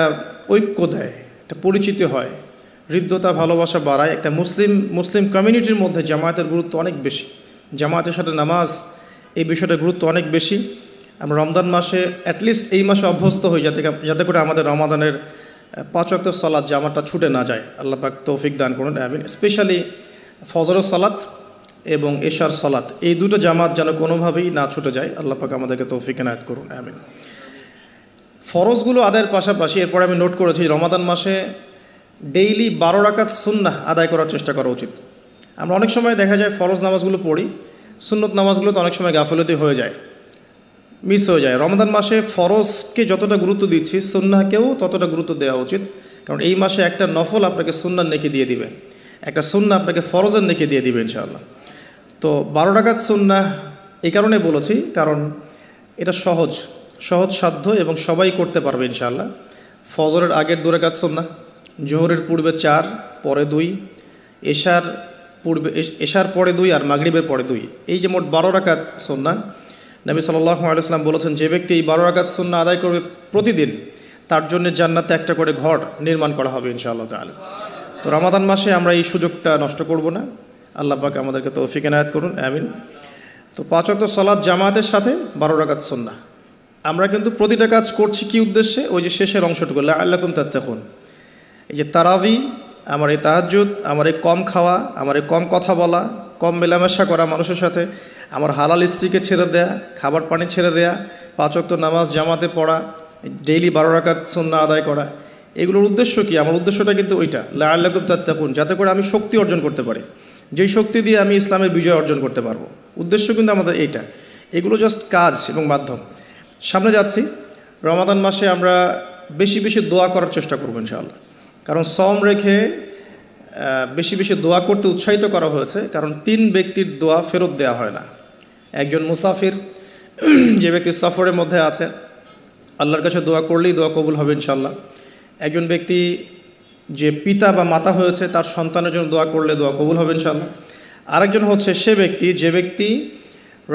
ঐক্য দেয়, একটা পরিচিতি হয়, হৃদ্যতা ভালোবাসা বাড়ায়। একটা মুসলিম কমিউনিটির মধ্যে জামায়াতের গুরুত্ব অনেক বেশি, জামায়াতের সাথে নামাজ এই বিষয়টার গুরুত্ব অনেক বেশি। আমরা রমজান মাসে অ্যাটলিস্ট এই মাসে অভ্যস্ত হই যাতে করে আমাদের রমাদানের 5 ওয়াক্ত সালাত জামাতটা ছুটে না যায়। আল্লাহ পাক তৌফিক দান করুন, আমিন। স্পেশালি ফজরের সালাত এবং এশার সালাত এই দুটো জামাত যেন কোনোভাবেই না ছুটে যায়। আল্লাহ পাক আমাদেরকে তৌফিক এনায়েত করুন, আমিন। ফরজগুলো আদায়ের পাশাপাশি এরপরে আমি নোট করেছি রমাদান মাসে ডেইলি 12 রাকাত সুন্নাহ আদায় করার চেষ্টা করা উচিত। আমরা অনেক সময় দেখা যায় ফরজ নামাজগুলো পড়ি, সুন্নত নামাজগুলো তো অনেক সময় গাফিলতি হয়ে যায়। মিস হয়ে যায়। রমাদান মাসে ফরজকে যতটা গুরুত্ব দিচ্ছি সুন্নাহকেও ততটা গুরুত্ব দেওয়া উচিত, কারণ এই মাসে একটা নফল আপনাকে সুন্নার নেকি দিয়ে দিবে, একটা সুন্নাহ আপনাকে ফরজের নেকি দিয়ে দিবে ইনশাআল্লাহ। তো 12 রাকাত সুন্নাহ এই কারণে বলেছি, কারণ এটা সহজ সাধ্য এবং সবাই করতে পারবে ইনশাআল্লাহ। ফজরের আগের 2 রাকাত সুন্নাহ, জোহরের পূর্বে 4, পরে 2, এশার পরে 2 আর মাগরিবের পরে 2, এই যে মোট 12 রাকাত সুন্নাহ। নবী সাল্লাল্লাহু আলাইহি ওয়াসাল্লাম বলেছেন, যে ব্যক্তি এই 12 রাকাত সুন্নাহ আদায় করবে প্রতিদিন, তার জন্য জান্নাতে একটা করে ঘর নির্মাণ করা হবে ইনশাআল্লাহ তাআলা। তো রমাদান মাসে আমরা এই সুযোগটা নষ্ট করব না। আল্লাহ পাক আমাদেরকে তৌফিক এনায়েত করুন, আমিন। তো 5 ওয়াক্ত সালাত জামাতের সাথে 12 রাকাত সুন্নাহ। আমরা কিন্তু প্রতিটা কাজ করছি কি উদ্দেশ্যে? ওই যে শেষের অংশটুকু, লাআল্লাকুম তাত্তাকুন। এই যে তারাবি, আমার এই তাহাজ্জুদ, আমার এই কম খাওয়া, আমার এই কম কথা বলা, কম মেলামেশা করা মানুষের সাথে, আমার হালাল স্ত্রীকে ছেড়ে দেয়া, খাবার পানি ছেড়ে দেয়া, 5 ওয়াক্ত নামাজ জামাতে পড়া, ডেইলি 12 রাকাত সুন্নাহ আদায় করা, এগুলোর উদ্দেশ্য কি? আমার উদ্দেশ্যটা কিন্তু ওইটা, লাআল্লাকুম তাত্তাকুন, যাতে করে আমি শক্তি অর্জন করতে পারি, যেই শক্তি দিয়ে আমি ইসলামের বিজয় অর্জন করতে পারবো। উদ্দেশ্য কিন্তু আমাদের এইটা। এগুলো জাস্ট কাজ এবং মাধ্যম। সামনে যাচ্ছি, রমাদান মাসে আমরা বেশি বেশি দোয়া করার চেষ্টা করবো ইনশাআল্লাহ, কারণ সওম রেখে বেশি বেশি দোয়া করতে উৎসাহিত করা হয়েছে, কারণ 3 ব্যক্তির দোয়া ফেরত দেওয়া হয় না। একজন মুসাফির, যে ব্যক্তি সফরের মধ্যে আছে, আল্লাহর কাছে দোয়া করলেই দোয়া কবুল হবে ইনশাআল্লাহ। একজন ব্যক্তি যে পিতা বা মাতা হয়েছে, তার সন্তানের জন্য দোয়া করলে দোয়া কবুল হবে ইনশাআল্লাহ। আরেকজন হচ্ছে সে ব্যক্তি, যে ব্যক্তি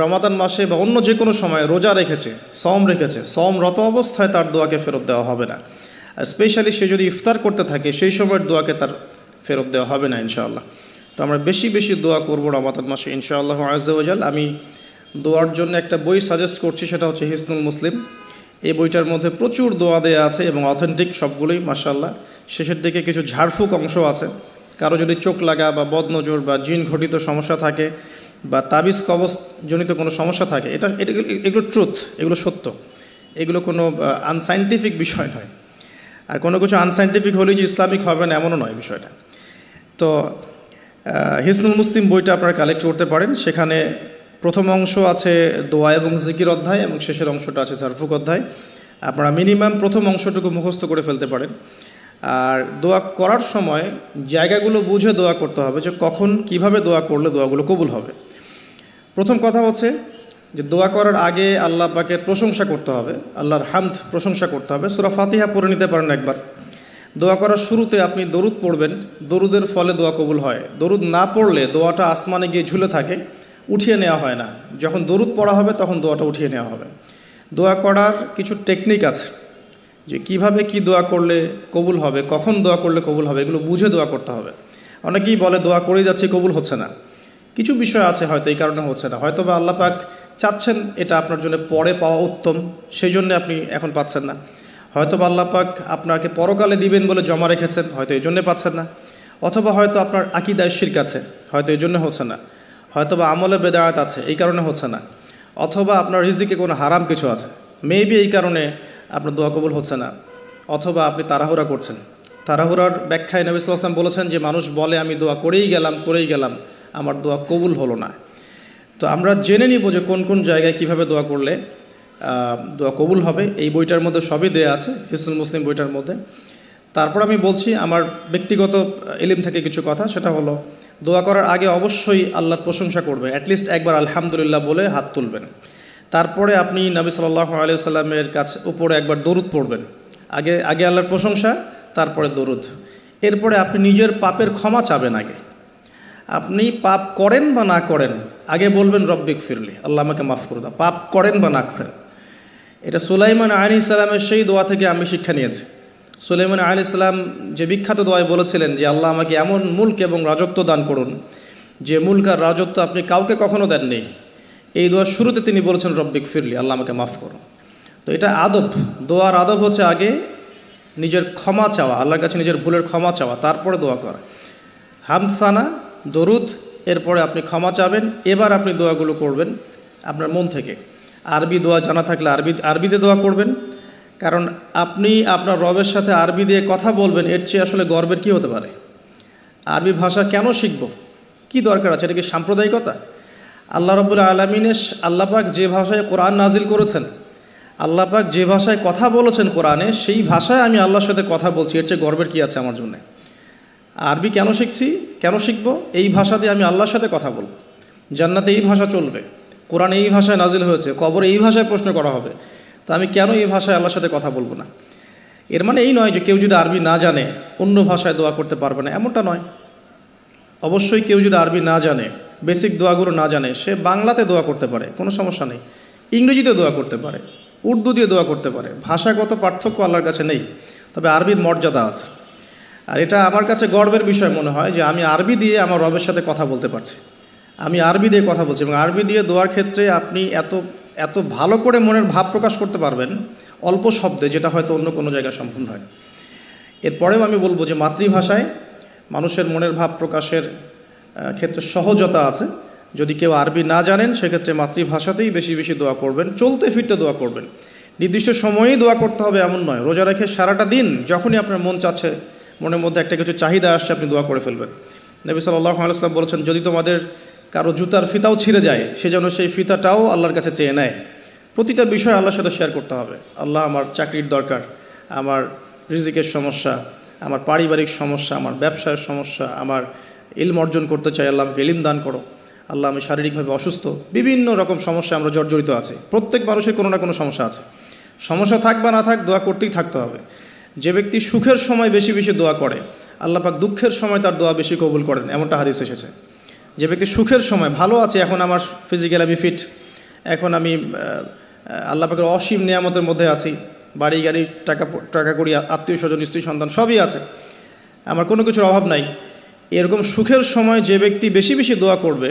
রমাদান মাসে বা অন্য যে কোনো সময় রোজা রেখেছে, সওম রেখেছে, সওমরত অবস্থায় তার দোয়াকে ফেরত দেওয়া হবে না। আর স্পেশালি সে যদি ইফতার করতে থাকে, সেই সময়ের দোয়াকে তার ফেরত দেওয়া হবে না ইনশাআল্লাহ। তো আমরা বেশি বেশি দোয়া করব রমাদান মাসে ইনশাআল্লাহ আযজা ওয়া জাল। আমি দোয়ার জন্য একটা বই সাজেস্ট করছি, সেটা হচ্ছে হিসনুল মুসলিম। এই বইটার মধ্যে প্রচুর দোয়া দেয়া আছে এবং অথেন্টিক সবগুলোই মাশাআল্লাহ। শেষের দিকে কিছু ঝাড়ফুঁক অংশ আছে। কারো যদি চোখ লাগা বা বদনজর বা জিন ঘটিত সমস্যা থাকে বা তাবিজ কবজ জনিত কোনো সমস্যা থাকে, এগুলো ট্রুথ, এগুলো সত্য, এগুলো কোনো আনসাইন্টিফিক বিষয় নয়। আর কোনো কিছু আনসাইন্টিফিক হলেই যে ইসলামিক হবে না, এমনও নয় বিষয়টা। তো হিসনুল মুসলিম বইটা আপনারা কালেক্ট করতে পারেন। সেখানে প্রথম অংশ আছে দোয়া এবং জিকির অধ্যায়, এবং শেষের অংশটা আছে ঝাড়ফুঁক অধ্যায়। আপনারা মিনিমাম প্রথম অংশটুকু মুখস্থ করে ফেলতে পারেন। আর দোয়া করার সময় জায়গাগুলো বুঝে দোয়া করতে হবে, যে কখন কিভাবে দোয়া করলে দোয়াগুলো কবুল হবে। প্রথম কথা হচ্ছে যে দোয়া করার আগে আল্লাহ পাকের প্রশংসা করতে হবে, আল্লাহর হামদ প্রশংসা করতে হবে। সূরা ফাতিহা পড়ে নিতে পারেন একবার। দোয়া করার শুরুতে আপনি দরুদ পড়বেন, দরুদের ফলে দোয়া কবুল হয়। দরুদ না পড়লে দোয়াটা আসমানে গিয়ে ঝুলে থাকে, উঠিয়ে নেওয়া হয় না। যখন দরুদ পড়া হবে তখন দোয়াটা উঠিয়ে নেওয়া হবে। দোয়া করার কিছু টেকনিক আছে, যে কিভাবে কি দোয়া করলে কবুল হবে, কখন দোয়া করলে কবুল হবে, এগুলো বুঝে দোয়া করতে হবে। অনেকেই বলে দোয়া করেই যাচ্ছে, কবুল হচ্ছে না। কিছু বিষয় আছে হয়তো এই কারণে হচ্ছে না, হয়তো বা আল্লাহ পাক চাচ্ছেন এটা আপনার জন্য পরে পাওয়া উত্তম, সেই জন্য আপনি এখন পাচ্ছেন না। হয়তো বা আল্লাহ পাক আপনাকে পরকালে দিবেন বলে জমা রেখেছেন, হয়তো এই জন্যে পাচ্ছেন না। অথবা হয়তো আপনার আকীদায় শিরক আছে, হয়তো এই জন্য হচ্ছে না। হয়তো বা আমলে বেদায়াত আছে, এই কারণে হচ্ছে না। অথবা আপনার রিজিকে কোনো হারাম কিছু আছে, মেবি এই কারণে আপনার দোয়া কবুল হচ্ছে না। অথবা আপনি তাড়াহুড়া করছেন। তাড়াহুড়ার ব্যাখ্যায় নবী সাল্লাল্লাহু আলাইহি ওয়াসাল্লাম বলেছেন যে মানুষ বলে আমি দোয়া করেই গেলাম, আমার দোয়া কবুল হলো না। তো আমরা জেনে নিব যে কোন কোন জায়গায় কিভাবে দোয়া করলে দোয়া কবুল হবে। এই বইটার মধ্যে সবই দেয়া আছে, হিসনুল মুসলিম বইটার মধ্যে। তারপর আমি বলছি আমার ব্যক্তিগত ইলম থেকে কিছু কথা, সেটা হলো দোয়া করার আগে অবশ্যই আল্লাহর প্রশংসা করবেন, অ্যাটলিস্ট একবার আলহামদুলিল্লাহ বলে হাত তুলবেন। তারপরে আপনি নবী সাল্লাল্লাহু আলাইহি ওয়াসাল্লামের কাছে উপরে একবার দরুদ পড়বেন। আগে আল্লাহর প্রশংসা, তারপরে দরুদ। এরপরে আপনি নিজের পাপের ক্ষমা চাবেন। আগে আপনি পাপ করেন বা না করেন, আগে বলবেন রব্বিক ফিরলি, আল্লাহ আমাকে মাফ করে দাও, পাপ করেন বা না করেন। এটা সুলাইমান আলাইহিস সালামের সেই দোয়া থেকে আমি শিক্ষা নিয়েছি। সুলাইমান আলাইহিস সালাম যে বিখ্যাত দোয়ায় বলেছিলেন যে আল্লাহ আমাকে এমন মুলক এবং রাজত্ব দান করুন, যে মুলক আর রাজত্ব আপনি কাউকে কখনো দেননি। এই দোয়ার শুরুতে তিনি বলেছেন রব্বিক ফিরলি, আল্লাহ আমাকে মাফ করুন। তো এটা আদব, দোয়ার আদব হচ্ছে আগে নিজের ক্ষমা চাওয়া, আল্লাহর কাছে নিজের ভুলের ক্ষমা চাওয়া, তারপরে দোয়া করা। হামদ সানা, দরুদ, এরপরে আপনি ক্ষমা চাবেন। এবার আপনি দোয়াগুলো করবেন আপনার মন থেকে। আরবি দোয়া জানা থাকলে আরবিতে দোয়া করবেন, কারণ আপনি আপনার রবের সাথে আরবি দিয়ে কথা বলবেন, এর চেয়ে আসলে গর্বের কি হতে পারে? আরবি ভাষা কেন শিখব, কি দরকার আছে? এটা কি সাম্প্রদায়িকতা? আল্লাহ রাব্বুল আলামিনের আল্লাহ পাক যে ভাষায় কোরআন নাজিল করেছেন, আল্লাহ পাক যে ভাষায় কথা বলেছেন কোরআনে, সেই ভাষায় আমি আল্লাহর সাথে কথা বলছি, এর চেয়ে গর্বের কী আছে আমার জন্য? আরবি কেন শিখছি, কেন শিখবো? এই ভাষা দিয়ে আমি আল্লাহর সাথে কথা বলবো। জান্নাতে এই ভাষা চলবে, কোরআনে এই ভাষায় নাজিল হয়েছে, কবরে এই ভাষায় প্রশ্ন করা হবে, তা আমি কেন এই ভাষায় আল্লাহর সাথে কথা বলবো না? এর মানে এই নয় যে কেউ যদি আরবি না জানে অন্য ভাষায় দোয়া করতে পারবে না, এমনটা নয়। অবশ্যই কেউ যদি আরবি না জানে, বেসিক দোয়াগুলো না জানে, সে বাংলাতে দোয়া করতে পারে, কোনো সমস্যা নেই। ইংরেজিতে দোয়া করতে পারে, উর্দু দিয়ে দোয়া করতে পারে, ভাষাগত পার্থক্য আল্লাহর কাছে নেই, তবে আরবির মর্যাদা আছে। আর এটা আমার কাছে গর্বের বিষয় মনে হয় যে আমি আরবি দিয়ে আমার রবের সাথে কথা বলতে পারছি, আমি আরবি দিয়ে কথা বলছি। এবং আরবি দিয়ে দোয়ার ক্ষেত্রে আপনি এত ভালো করে মনের ভাব প্রকাশ করতে পারবেন অল্প শব্দে, যেটা হয়তো অন্য কোনো জায়গায় সম্ভব হয়। এরপরেও আমি বলবো যে মাতৃভাষায় মানুষের মনের ভাব প্রকাশের ক্ষেত্রে সহজতা আছে। যদি কেউ আরবি না জানেন, সেক্ষেত্রে মাতৃভাষাতেই বেশি বেশি দোয়া করবেন, চলতে ফিরতে দোয়া করবেন। নির্দিষ্ট সময়েই দোয়া করতে হবে এমন নয়, রোজা রেখে সারাটা দিন যখনই আপনার মন চাচ্ছে, মনের মধ্যে একটা কিছু চাহিদা আসছে, আপনি দোয়া করে ফেলবেন। নবী সাল্লাল্লাহু আলাইহি ওয়াসাল্লাম বলেছেন, যদি তোমাদের কারো জুতার ফিতাও ছিঁড়ে যায়, সে যেন সেই ফিতাটাও আল্লাহর কাছে চেয়ে নেয়। প্রতিটা বিষয় আল্লাহর সাথে শেয়ার করতে হবে। আল্লাহ, আমার চাকরির দরকার, আমার রিজিকের সমস্যা, আমার পারিবারিক সমস্যা, আমার ব্যবসার সমস্যা, আমার ইলম অর্জন করতে চাই, আল্লাহ আমাকে ইলম দান করো। আল্লাহ, আমি শারীরিকভাবে অসুস্থ, বিভিন্ন রকম সমস্যা আমরা জর্জরিত আছি। প্রত্যেক মানুষের কোনো না কোনো সমস্যা আছে। সমস্যা থাক বা না থাক, দোয়া করতেই থাকতে হবে। যে ব্যক্তি সুখের সময় বেশি বেশি দোয়া করে, আল্লাহ পাক দুঃখের সময় তার দোয়া বেশি কবুল করেন, এমনটা হাদিস এসেছে। যে ব্যক্তি সুখের সময় ভালো আছে, এখন আমার ফিজিক্যাল আমি ফিট, এখন আমি আল্লাহ পাকের অসীম নিয়ামতের মধ্যে আছি, বাড়ি গাড়ি টাকা করি, আত্মীয় স্বজন, স্ত্রী সন্তান সবই আছে, আমার কোনো কিছুর অভাব নাই, এরকম সুখের সময় যে ব্যক্তি বেশি বেশি দোয়া করবে,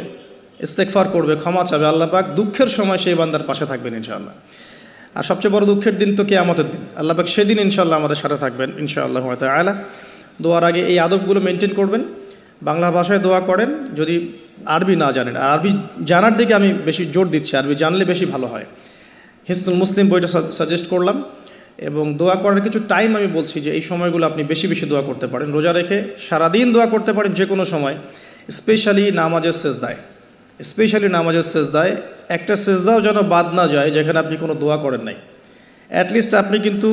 ইস্তেগফার করবে, ক্ষমা চাবে, আল্লাহ পাক দুঃখের সময় সেই বান্দার পাশে থাকবেন ইনশাআল্লাহ। আর সবচেয়ে বড় দুঃখের দিন তো কিয়ামতের দিন, আল্লাহ পাক সেদিন ইনশাআল্লাহ আমাদের সাথে থাকবেন ইনশাআল্লাহ তাআলা। দোয়ার আগে এই আদবগুলো মেনটেন করবেন। বাংলা ভাষায় দোয়া করেন যদি আরবি না জানেন, আর আরবি জানার দিকে আমি বেশি জোর দিচ্ছি, আরবি জানলে বেশি ভালো হয়। হিসনুল মুসলিম বইটা সাজেস্ট করলাম, এবং দোয়া করার কিছু টাইম আমি বলছি যে এই সময়গুলো আপনি বেশি বেশি দোয়া করতে পারেন। রোজা রেখে সারাদিন দোয়া করতে পারেন যে কোনো সময়, স্পেশালি নামাজের সেজদায় একটা সেজদাও যেন বাদ না যায় যেখানে আপনি কোনো দোয়া করেন নাই। অ্যাটলিস্ট আপনি কিন্তু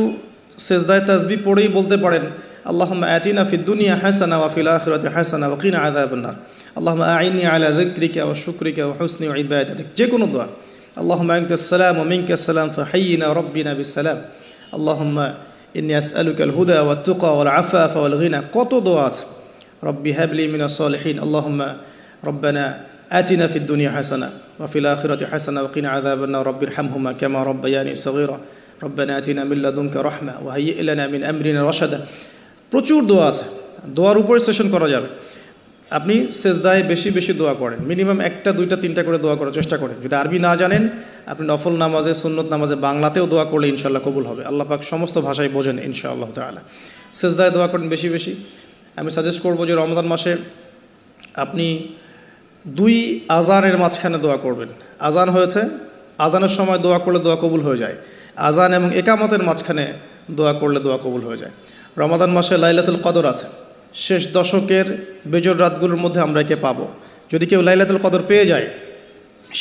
সেজদায় তাসবিহ পড়েই বলতে পারেন, আল্লাহুম্মা আতিনা ফিদ দুনিয়া হাসানা ওয়া ফিল আখিরাতি হাসানা ওয়া কিনা আযাবান নার, আল্লাহুম্মা আইন্নি আলা যিকরিকা ওয়া শুকরিকা ওয়া হুসনি ইবাদাতিক। যে কোনো দোয়া, আল্লাহুম্মা আনতাস সালাম ওয়া মিনকাস সালাম ফাহাইয়িনা রাব্বিনা বিস সালাম, আল্লাহুম্মা ইন্নী আসআলুকাল হুদা ওয়াত তুকা ওয়াল আফাফা ওয়াল গিনা। কত দোয়া আছে, রব্বি হাবলি মিনাস সালিহিন, আল্লাহুম্মা রব্বানা আতিনা ফিদ দুনিয়া হাসানা ওয়া ফিল আখিরাতি হাসানা ওয়া কিনা আযাবান নার, রব্বিরহামহুমা কামা রাব্বায়ানি সগীরা, রব্বানা আতিনা মিন লাদুনকা রাহমা ওয়া হাইয়্ লানা মিন আমরিনা রাশাদা। প্রচুর দোয়া আছে, দোয়ার উপরে সেশন করা যাবে। আপনি সেজদায় বেশি বেশি দোয়া করেন, মিনিমাম 1টা 2টা 3টা করে দোয়া করার চেষ্টা করেন। যদি আরবি না জানেন, আপনি নফল নামাজে, সুন্নত নামাজে বাংলাতেও দোয়া করলে ইনশাআল্লাহ কবুল হবে। আল্লাহ পাক সমস্ত ভাষায় বোঝেন ইনশাআল্লাহ তাআলা। সেজদায় দোয়া করেন বেশি বেশি। আমি সাজেস্ট করব যে রমজান মাসে আপনি 2 আজানের মাঝখানে দোয়া করবেন। আজান হয়েছে, আজানের সময় দোয়া করলে দোয়া কবুল হয়ে যায়। আজান এবং একামতের মাঝখানে দোয়া করলে দোয়া কবুল হয়ে যায়। রমাদান মাসে লাইলাতুল কদর আছে, শেষ দশকের বেজর রাতগুলোর মধ্যে আমরা একে পাবো। যদি কেউ লাইলাতুল কদর পেয়ে যায়,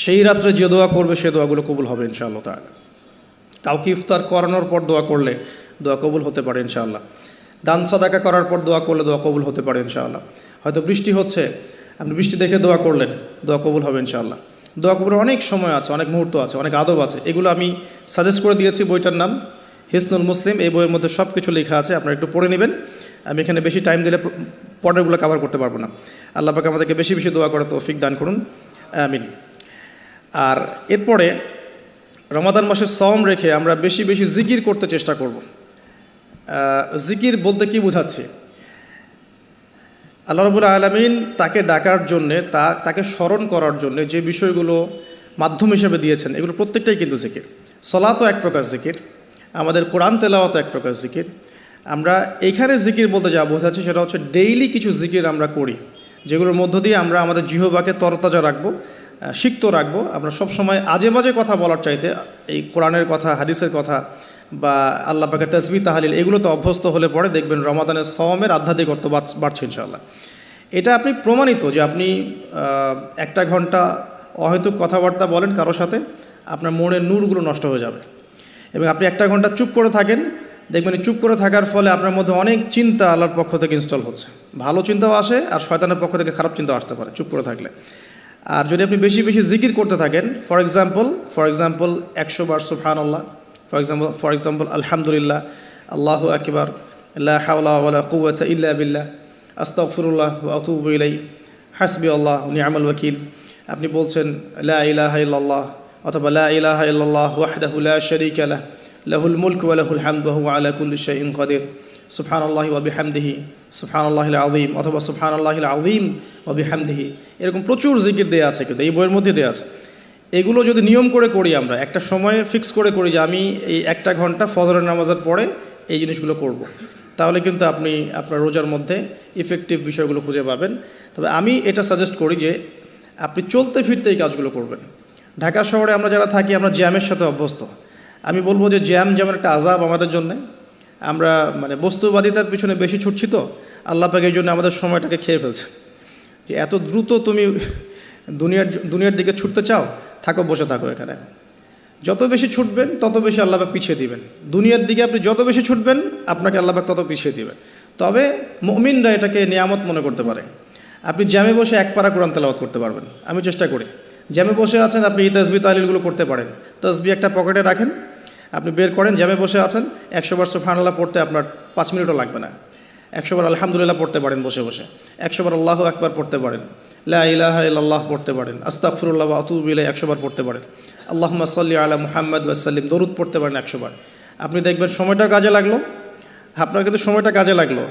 সেই রাত্রে যে দোয়া করবে সে দোয়াগুলো কবুল হবে ইনশাআল্লাহ তাআলা। কাউকে ইফতার করানোর পর দোয়া করলে দোয়া কবুল হতে পারে ইনশাআল্লাহ। দান সাদাকা করার পর দোয়া করলে দোয়া কবুল হতে পারে ইনশাআল্লাহ। হয়তো বৃষ্টি হচ্ছে, আপনি বৃষ্টি দেখে দোয়া করলেন, দোয়া কবুল হবে ইনশাআল্লাহ। দোয়া কবুলের অনেক সময় আছে, অনেক মুহূর্ত আছে, অনেক আদব আছে, এগুলো আমি সাজেস্ট করে দিয়েছি। বইটার নাম হিসনুল মুসলিম। এই বইয়ের মধ্যে সব কিছু লেখা আছে, আপনারা একটু পড়ে নেবেন। আমি এখানে বেশি টাইম দিলে পরেরগুলো কভার করতে পারবো না। আল্লাহ পাক আমাদেরকে বেশি বেশি দোয়া করার তৌফিক দান করুন, আমিন। আর এরপরে রমাদান মাসে সওম রেখে আমরা বেশি বেশি জিকির করতে চেষ্টা করব। জিকির বলতে কি বোঝাচ্ছি? আল্লাহ রাব্বুল আলামিন তাকে ডাকার জন্যে, তাকে স্মরণ করার জন্যে যে বিষয়গুলো মাধ্যম হিসেবে দিয়েছেন, এগুলো প্রত্যেকটাই কিন্তু জিকির। সলাতও এক প্রকার জিকির, আমাদের কোরআন তেলাওয়াতও এক প্রকার জিকির। আমরা এইখানে জিকির বলতে যা বোঝাচ্ছি সেটা হচ্ছে ডেইলি কিছু জিকির আমরা করি, যেগুলোর মধ্য দিয়ে আমরা আমাদের জিহ্বাকে তরতাজা রাখবো, সিক্ত রাখবো। আমরা সবসময় আজে বাজে কথা বলার চাইতে এই কোরআনের কথা, হাদিসের কথা বা আল্লাহ পাকের তাসবিহ তাহলিল, এগুলো তো অভ্যস্ত হলে পরে দেখবেন রমাদানের সওমের আধ্যাত্মিকত্ব বাড়ছে ইনশাআল্লাহ। এটা আপনি প্রমাণিত যে আপনি 1 ঘন্টা অহেতুক কথাবার্তা বলেন কারোর সাথে, আপনার মনের নূরগুলো নষ্ট হয়ে যাবে। এবং আপনি 1 ঘন্টা চুপ করে থাকেন, দেখবেন চুপ করে থাকার ফলে আপনার মধ্যে অনেক চিন্তা আল্লাহর পক্ষ থেকে ইনস্টল হচ্ছে, ভালো চিন্তাও আসে আর শয়তানের পক্ষ থেকে খারাপ চিন্তাও আসতে পারে চুপ করে থাকলে। আর যদি আপনি বেশি বেশি জিকির করতে থাকেন, ফর এক্সাম্পল 100 বার সুবহানাল্লাহ, ফর এক্সাম্পল আলহামদুলিল্লাহ, আল্লাহু আকবার, লা হাওলা ওয়ালা কুওয়াতা ইল্লা বিল্লাহ, আস্তাগফিরুল্লাহ ওয়া আতুবু ইলাইহি, হাসবি আল্লাহ নি'মাল ওয়াকিল। আপনি বলছেন লা ইলাহা ইল্লাল্লাহ অথবা লা ইলাহা ইল্লাল্লাহ ওয়াহদাহু লা শারীকা লাহু লাহুল মুলকু ওয়া লাহুল হামদু ওয়া হুয়া আলা কুল্লি শাইইন কাদির, সুবহানাল্লাহি ওয়া বিহামদিহি সুবহানাল্লাহিল আযীম অথবা সুবহানাল্লাহিল আযীম ওয়া বিহামদিহি। এরকম প্রচুর জিকির দেয়া আছে, কিন্তু এই বইয়ের মধ্যে দেয়া আছে। এগুলো যদি নিয়ম করে করি, আমরা একটা সময় ফিক্স করে করি যে আমি এই 1 ঘন্টা ফজরের নামাজের পরে এই জিনিসগুলো করব, তাহলে কিন্তু আপনি আপনার রোজার মধ্যে ইফেক্টিভ বিষয়গুলো খুঁজে পাবেন। তবে আমি এটা সাজেস্ট করি যে আপনি চলতে ফিরতে এই কাজগুলো করবেন। ঢাকা শহরে আমরা যারা থাকি, আমরা জ্যামের সাথে অভ্যস্ত। আমি বলবো যে জ্যাম যেমন একটা আযাব আমাদের জন্যে, আমরা মানে বস্তুবাদিতার পিছনে বেশি ছুটছি, তো আল্লাহ পাক এই জন্য আমাদের সময়টাকে খেয়ে ফেলছে। যে এত দ্রুত তুমি দুনিয়ার দিকে ছুটতে চাও, বসে থাকো এখানে। যত বেশি ছুটবেন তত বেশি আল্লাহ পাক পিছিয়ে দিবেন। দুনিয়ার দিকে আপনি যত বেশি ছুটবেন, আপনাকে আল্লাহ পাক তত পিছিয়ে দিবেন। তবে মুমিনরা এটাকে নিয়ামত মনে করতে পারে। আপনি জ্যামে বসে 1 পারা কোরআন তেলাওয়াত করতে পারবেন। আমি চেষ্টা করি, জ্যামে বসে আছেন আপনি এই তাসবিহ তাহলিলগুলো করতে পারেন। তাসবিহ একটা পকেটে রাখেন, আপনি বের করেন, জ্যামে বসে আছেন, 100 বার সুবহানাল্লাহ পড়তে আপনার 5 মিনিটও লাগবে না। 100 বার আলহামদুলিল্লাহ পড়তে পারেন বসে বসে, 100 বার আল্লাহু আকবার পড়তে পারেন, লা ইলাহা ইল্লাল্লাহ পড়তে পারেন, আস্তাগফিরুল্লাহ ওয়া আতুবু ইলাইহি 100 বার পড়তে পারেন, আল্লাহুম্মা সাল্লি আলা মুহাম্মাদ ওয়া সাল্লিম দরুদ পড়তে পারেন 100 বার। আপনি দেখবেন সময়টা কাজে লাগলো, আপনার কিন্তু সময়টা কাজে লাগলো,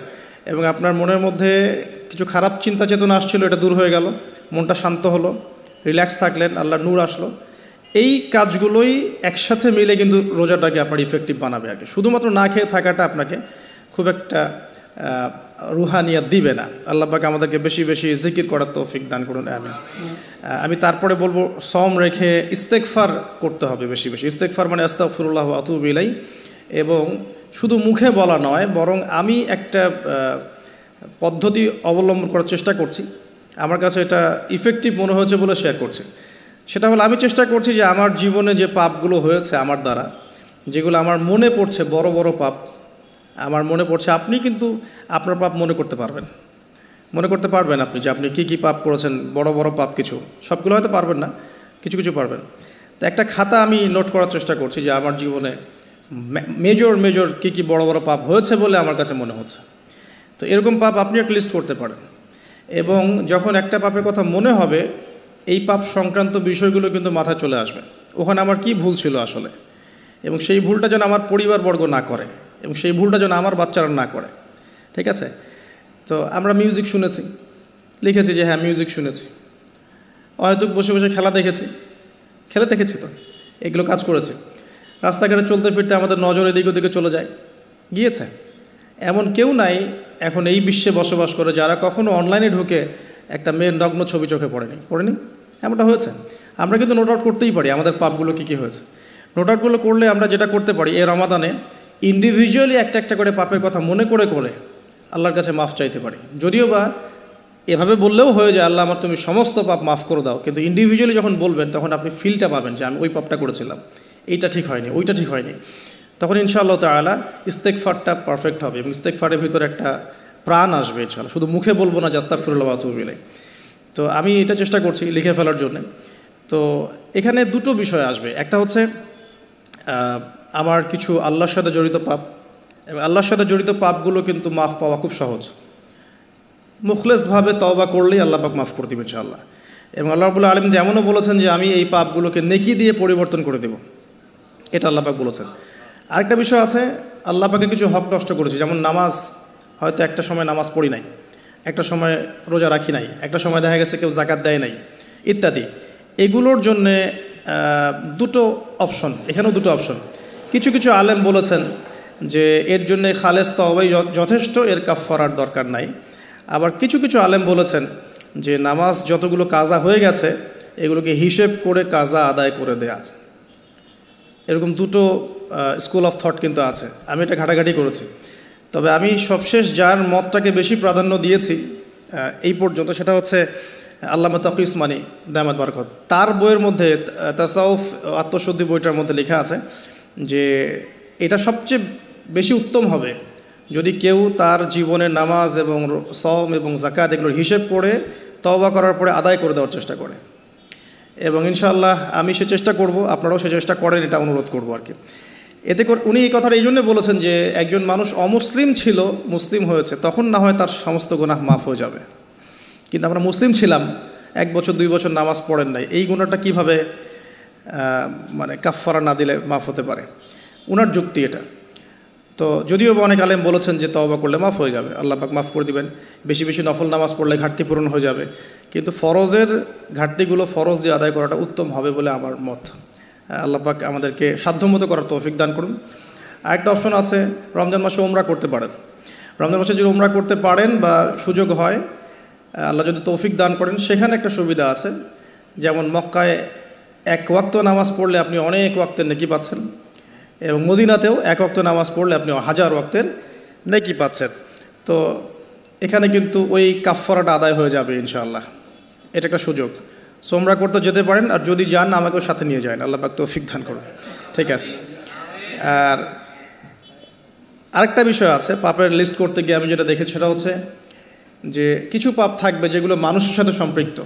এবং আপনার মনের মধ্যে কিছু খারাপ চিন্তা চেতনা আসছিল, এটা দূর হয়ে গেল, মনটা শান্ত হলো, রিল্যাক্স থাকলেন, আল্লাহর নূর আসলো। এই কাজগুলোই একসাথে মিলে কিন্তু রোজাটাকে আপনার ইফেক্টিভ বানাবে আর কি। শুধুমাত্র না খেয়ে থাকাটা আপনাকে খুব একটা রুহানিয়াত দিবে না। আল্লাহ পাক আমাদেরকে বেশি বেশি জিকির করার তৌফিক দান করুন, আমিন। আমি তারপরে বলবো সওম রেখে ইস্তেগফার করতে হবে বেশি বেশি। ইস্তেগফার মানে আস্তাগফিরুল্লাহ ওয়া আতুবু ইলাইহি, এবং শুধু মুখে বলা নয়, বরং আমি একটা পদ্ধতি অবলম্বন করার চেষ্টা করছি, আমার কাছে এটা ইফেক্টিভ মনে হয়েছে বলে শেয়ার করছি। সেটা হলো, আমি চেষ্টা করছি যে আমার জীবনে যে পাপগুলো হয়েছে আমার দ্বারা, যেগুলো আমার মনে পড়ছে, বড় বড় পাপ আমার মনে পড়ছে, আপনি কিন্তু আপনার পাপ মনে করতে পারবেন আপনি যে আপনি কি কি পাপ করেছেন, বড় বড় পাপ কিছু, সবগুলো হয়তো পারবেন না, কিছু কিছু পারবেন। তো একটা খাতা আমি নোট করার চেষ্টা করছি যে আমার জীবনে মেজর কি কি বড় বড় পাপ হয়েছে বলে আমার কাছে মনে হচ্ছে। তো এরকম পাপ আপনি একটা লিস্ট করতে পারেন, এবং যখন একটা পাপের কথা মনে হবে, এই পাপ সংক্রান্ত বিষয়গুলো কিন্তু মাথায় চলে আসবে, ওখানে আমার কি ভুল ছিল আসলে, এবং সেই ভুলটা যেন আমার পরিবারবর্গ না করে, এবং সেই ভুলটা যেন আমার বাচ্চারা না করে। ঠিক আছে? তো আমরা মিউজিক শুনেছি, লিখেছি যে হ্যাঁ মিউজিক শুনেছি, হয়তো বসে বসে খেলা দেখেছি তো, এগুলো কাজ করেছে। রাস্তাঘাটে চলতে ফিরতে আমাদের নজর এদিক ওদিকে চলে গিয়েছে। এমন কেউ নাই এখন এই বিশ্বে বসবাস করে যারা কখনো অনলাইনে ঢুকে একটা মেয়ের নগ্ন ছবি চোখে পড়েনি। এমনটা হয়েছে। আমরা কিন্তু নোট আউট করতেই পারি আমাদের পাপগুলো কী কী হয়েছে। নোট আউটগুলো করলে আমরা যেটা করতে পারি, এই রমাদানে ইন্ডিভিজুয়ালি একটা একটা করে পাপের কথা মনে করে আল্লাহর কাছে মাফ চাইতে পারি। যদিও বা এভাবে বললেও হয়ে যায় আল্লাহ আমার তুমি সমস্ত পাপ মাফ করে দাও, কিন্তু ইন্ডিভিজুয়ালি যখন বলবেন তখন আপনি ফিলটা পাবেন যে আমি ওই পাপটা করেছিলাম, এইটা ঠিক হয়নি, ওইটা ঠিক হয়নি। তখন ইনশাআল্লাহ তাআলা ইস্তেগফারটা পারফেক্ট হবে, এবং ইস্তেগফারের ভিতরে একটা প্রাণ আসবে ইনশাআল্লাহ। শুধু মুখে বলবো না যে আস্তাগফিরুল্লাহ ওয়া আতুবু ইলাইহি। তো আমি এটা চেষ্টা করছি লিখে ফেলার জন্য। তো এখানে দুটো বিষয় আসবে, একটা হচ্ছে আমার কিছু আল্লাহর সাথে জড়িত পাপ, এবং আল্লাহর সাথে জড়িত পাপগুলো কিন্তু মাফ পাওয়া খুব সহজ। মুখলেসভাবে তওবা করলেই আল্লাহ পাক মাফ করে দেবেন ইনশাআল্লাহ। এবং আল্লাহ রাব্বুল আলামিন এমনও বলেছেন যে আমি এই পাপগুলোকে নেকি দিয়ে পরিবর্তন করে দেব, এটা আল্লাহ পাক বলেছেন। আরেকটা বিষয় আছে, আল্লাহ পাকের কিছু হক নষ্ট করেছি, যেমন নামাজ, হয়তো একটা সময় নামাজ পড়ি নাই, একটা সময় রোজা রাখি নাই, একটা সময় দেখা গেছে কেউ জাকাত দেয় নাই ইত্যাদি। এগুলোর জন্যে দুটো অপশন, এখানেও দুটো অপশন। কিছু কিছু আলেম বলেছেন যে এর জন্যে খালেস তওবাই যথেষ্ট, এর কাফফারার দরকার নাই। আবার কিছু কিছু আলেম বলেছেন যে নামাজ যতগুলো কাজা হয়ে গেছে এগুলোকে হিসেব করে কাজা আদায় করে দেয়া। এরকম দুটো স্কুল অফ থট কিন্তু আছে, আমি এটা ঘাটাঘাটি করেছি। তবে আমি সবশেষ যার মতটাকে বেশি প্রাধান্য দিয়েছি এই পর্যন্ত, সেটা হচ্ছে আল্লামা তাকি উসমানী দামাত বারাকাত, তার বইয়ের মধ্যে তাসাউফ আত্মশুদ্ধি বইটার মধ্যে লেখা আছে যে এটা সবচেয়ে বেশি উত্তম হবে যদি কেউ তার জীবনের নামাজ এবং সওম এবং জাকাত এগুলোর হিসেব করে তওবা করার পরে আদায় করে দেওয়ার চেষ্টা করে। এবং ইনশাআল্লাহ আমি সে চেষ্টা করব, আপনারাও সে চেষ্টা করেন, এটা অনুরোধ করব আর কি। এতে করে উনি এই কথাটা এই জন্য বলেছেন যে একজন মানুষ অমুসলিম ছিল, মুসলিম হয়েছে, তখন না হয় তার সমস্ত গুনাহ মাফ হয়ে যাবে, কিন্তু আমরা মুসলিম ছিলাম, 1 বছর 2 বছর নামাজ পড়েন নাই, এই গুনাহটা কীভাবে মানে কাফফারা না দিলে মাফ হতে পারে? উনার যুক্তি এটা। তো যদিও অনেক আলেম বলেছেন যে তওবা করলে মাফ হয়ে যাবে, আল্লাহ পাক মাফ করে দিবেন, বেশি বেশি নফল নামাজ পড়লে ঘাটতি পূরণ হয়ে যাবে, কিন্তু ফরজের ঘাটতিগুলো ফরজ দিয়ে আদায় করাটা উত্তম হবে বলে আমার মত। আল্লাহ পাক আমাদেরকে সাধ্যমতো করার তৌফিক দান করুন। আরেকটা অপশন আছে, রমজান মাসে উমরা করতে পারেন। রমজান মাসে যদি উমরা করতে পারেন বা সুযোগ হয়, আল্লাহ যদি তৌফিক দান করেন, সেখানে একটা সুবিধা আছে, যেমন মক্কায় 1 ওয়াক্ত নামাজ পড়লে আপনি অনেক ওয়াক্তের নেকি পাচ্ছেন, এবং মদিনাতেও 1 ওয়াক্ত নামাজ পড়লে আপনি 1000 ওয়াক্তের নেকি পাচ্ছেন। তো এখানে কিন্তু ওই কাফফারাটা আদায় হয়ে যাবে ইনশাআল্লাহ। এটা একটা সুযোগ। উমরা করতে যেতে পারেন, আর যদি যান আমাকেও সাথে নিয়ে যান, আল্লাহ পাক তৌফিক দান করুন। ঠিক আছে। আর আরেকটা বিষয় আছে, পাপের লিস্ট করতে গিয়ে আমি যেটা দেখেছি সেটা হচ্ছে যে কিছু পাপ থাকবে যেগুলো মানুষের সাথে সম্পৃক্ত,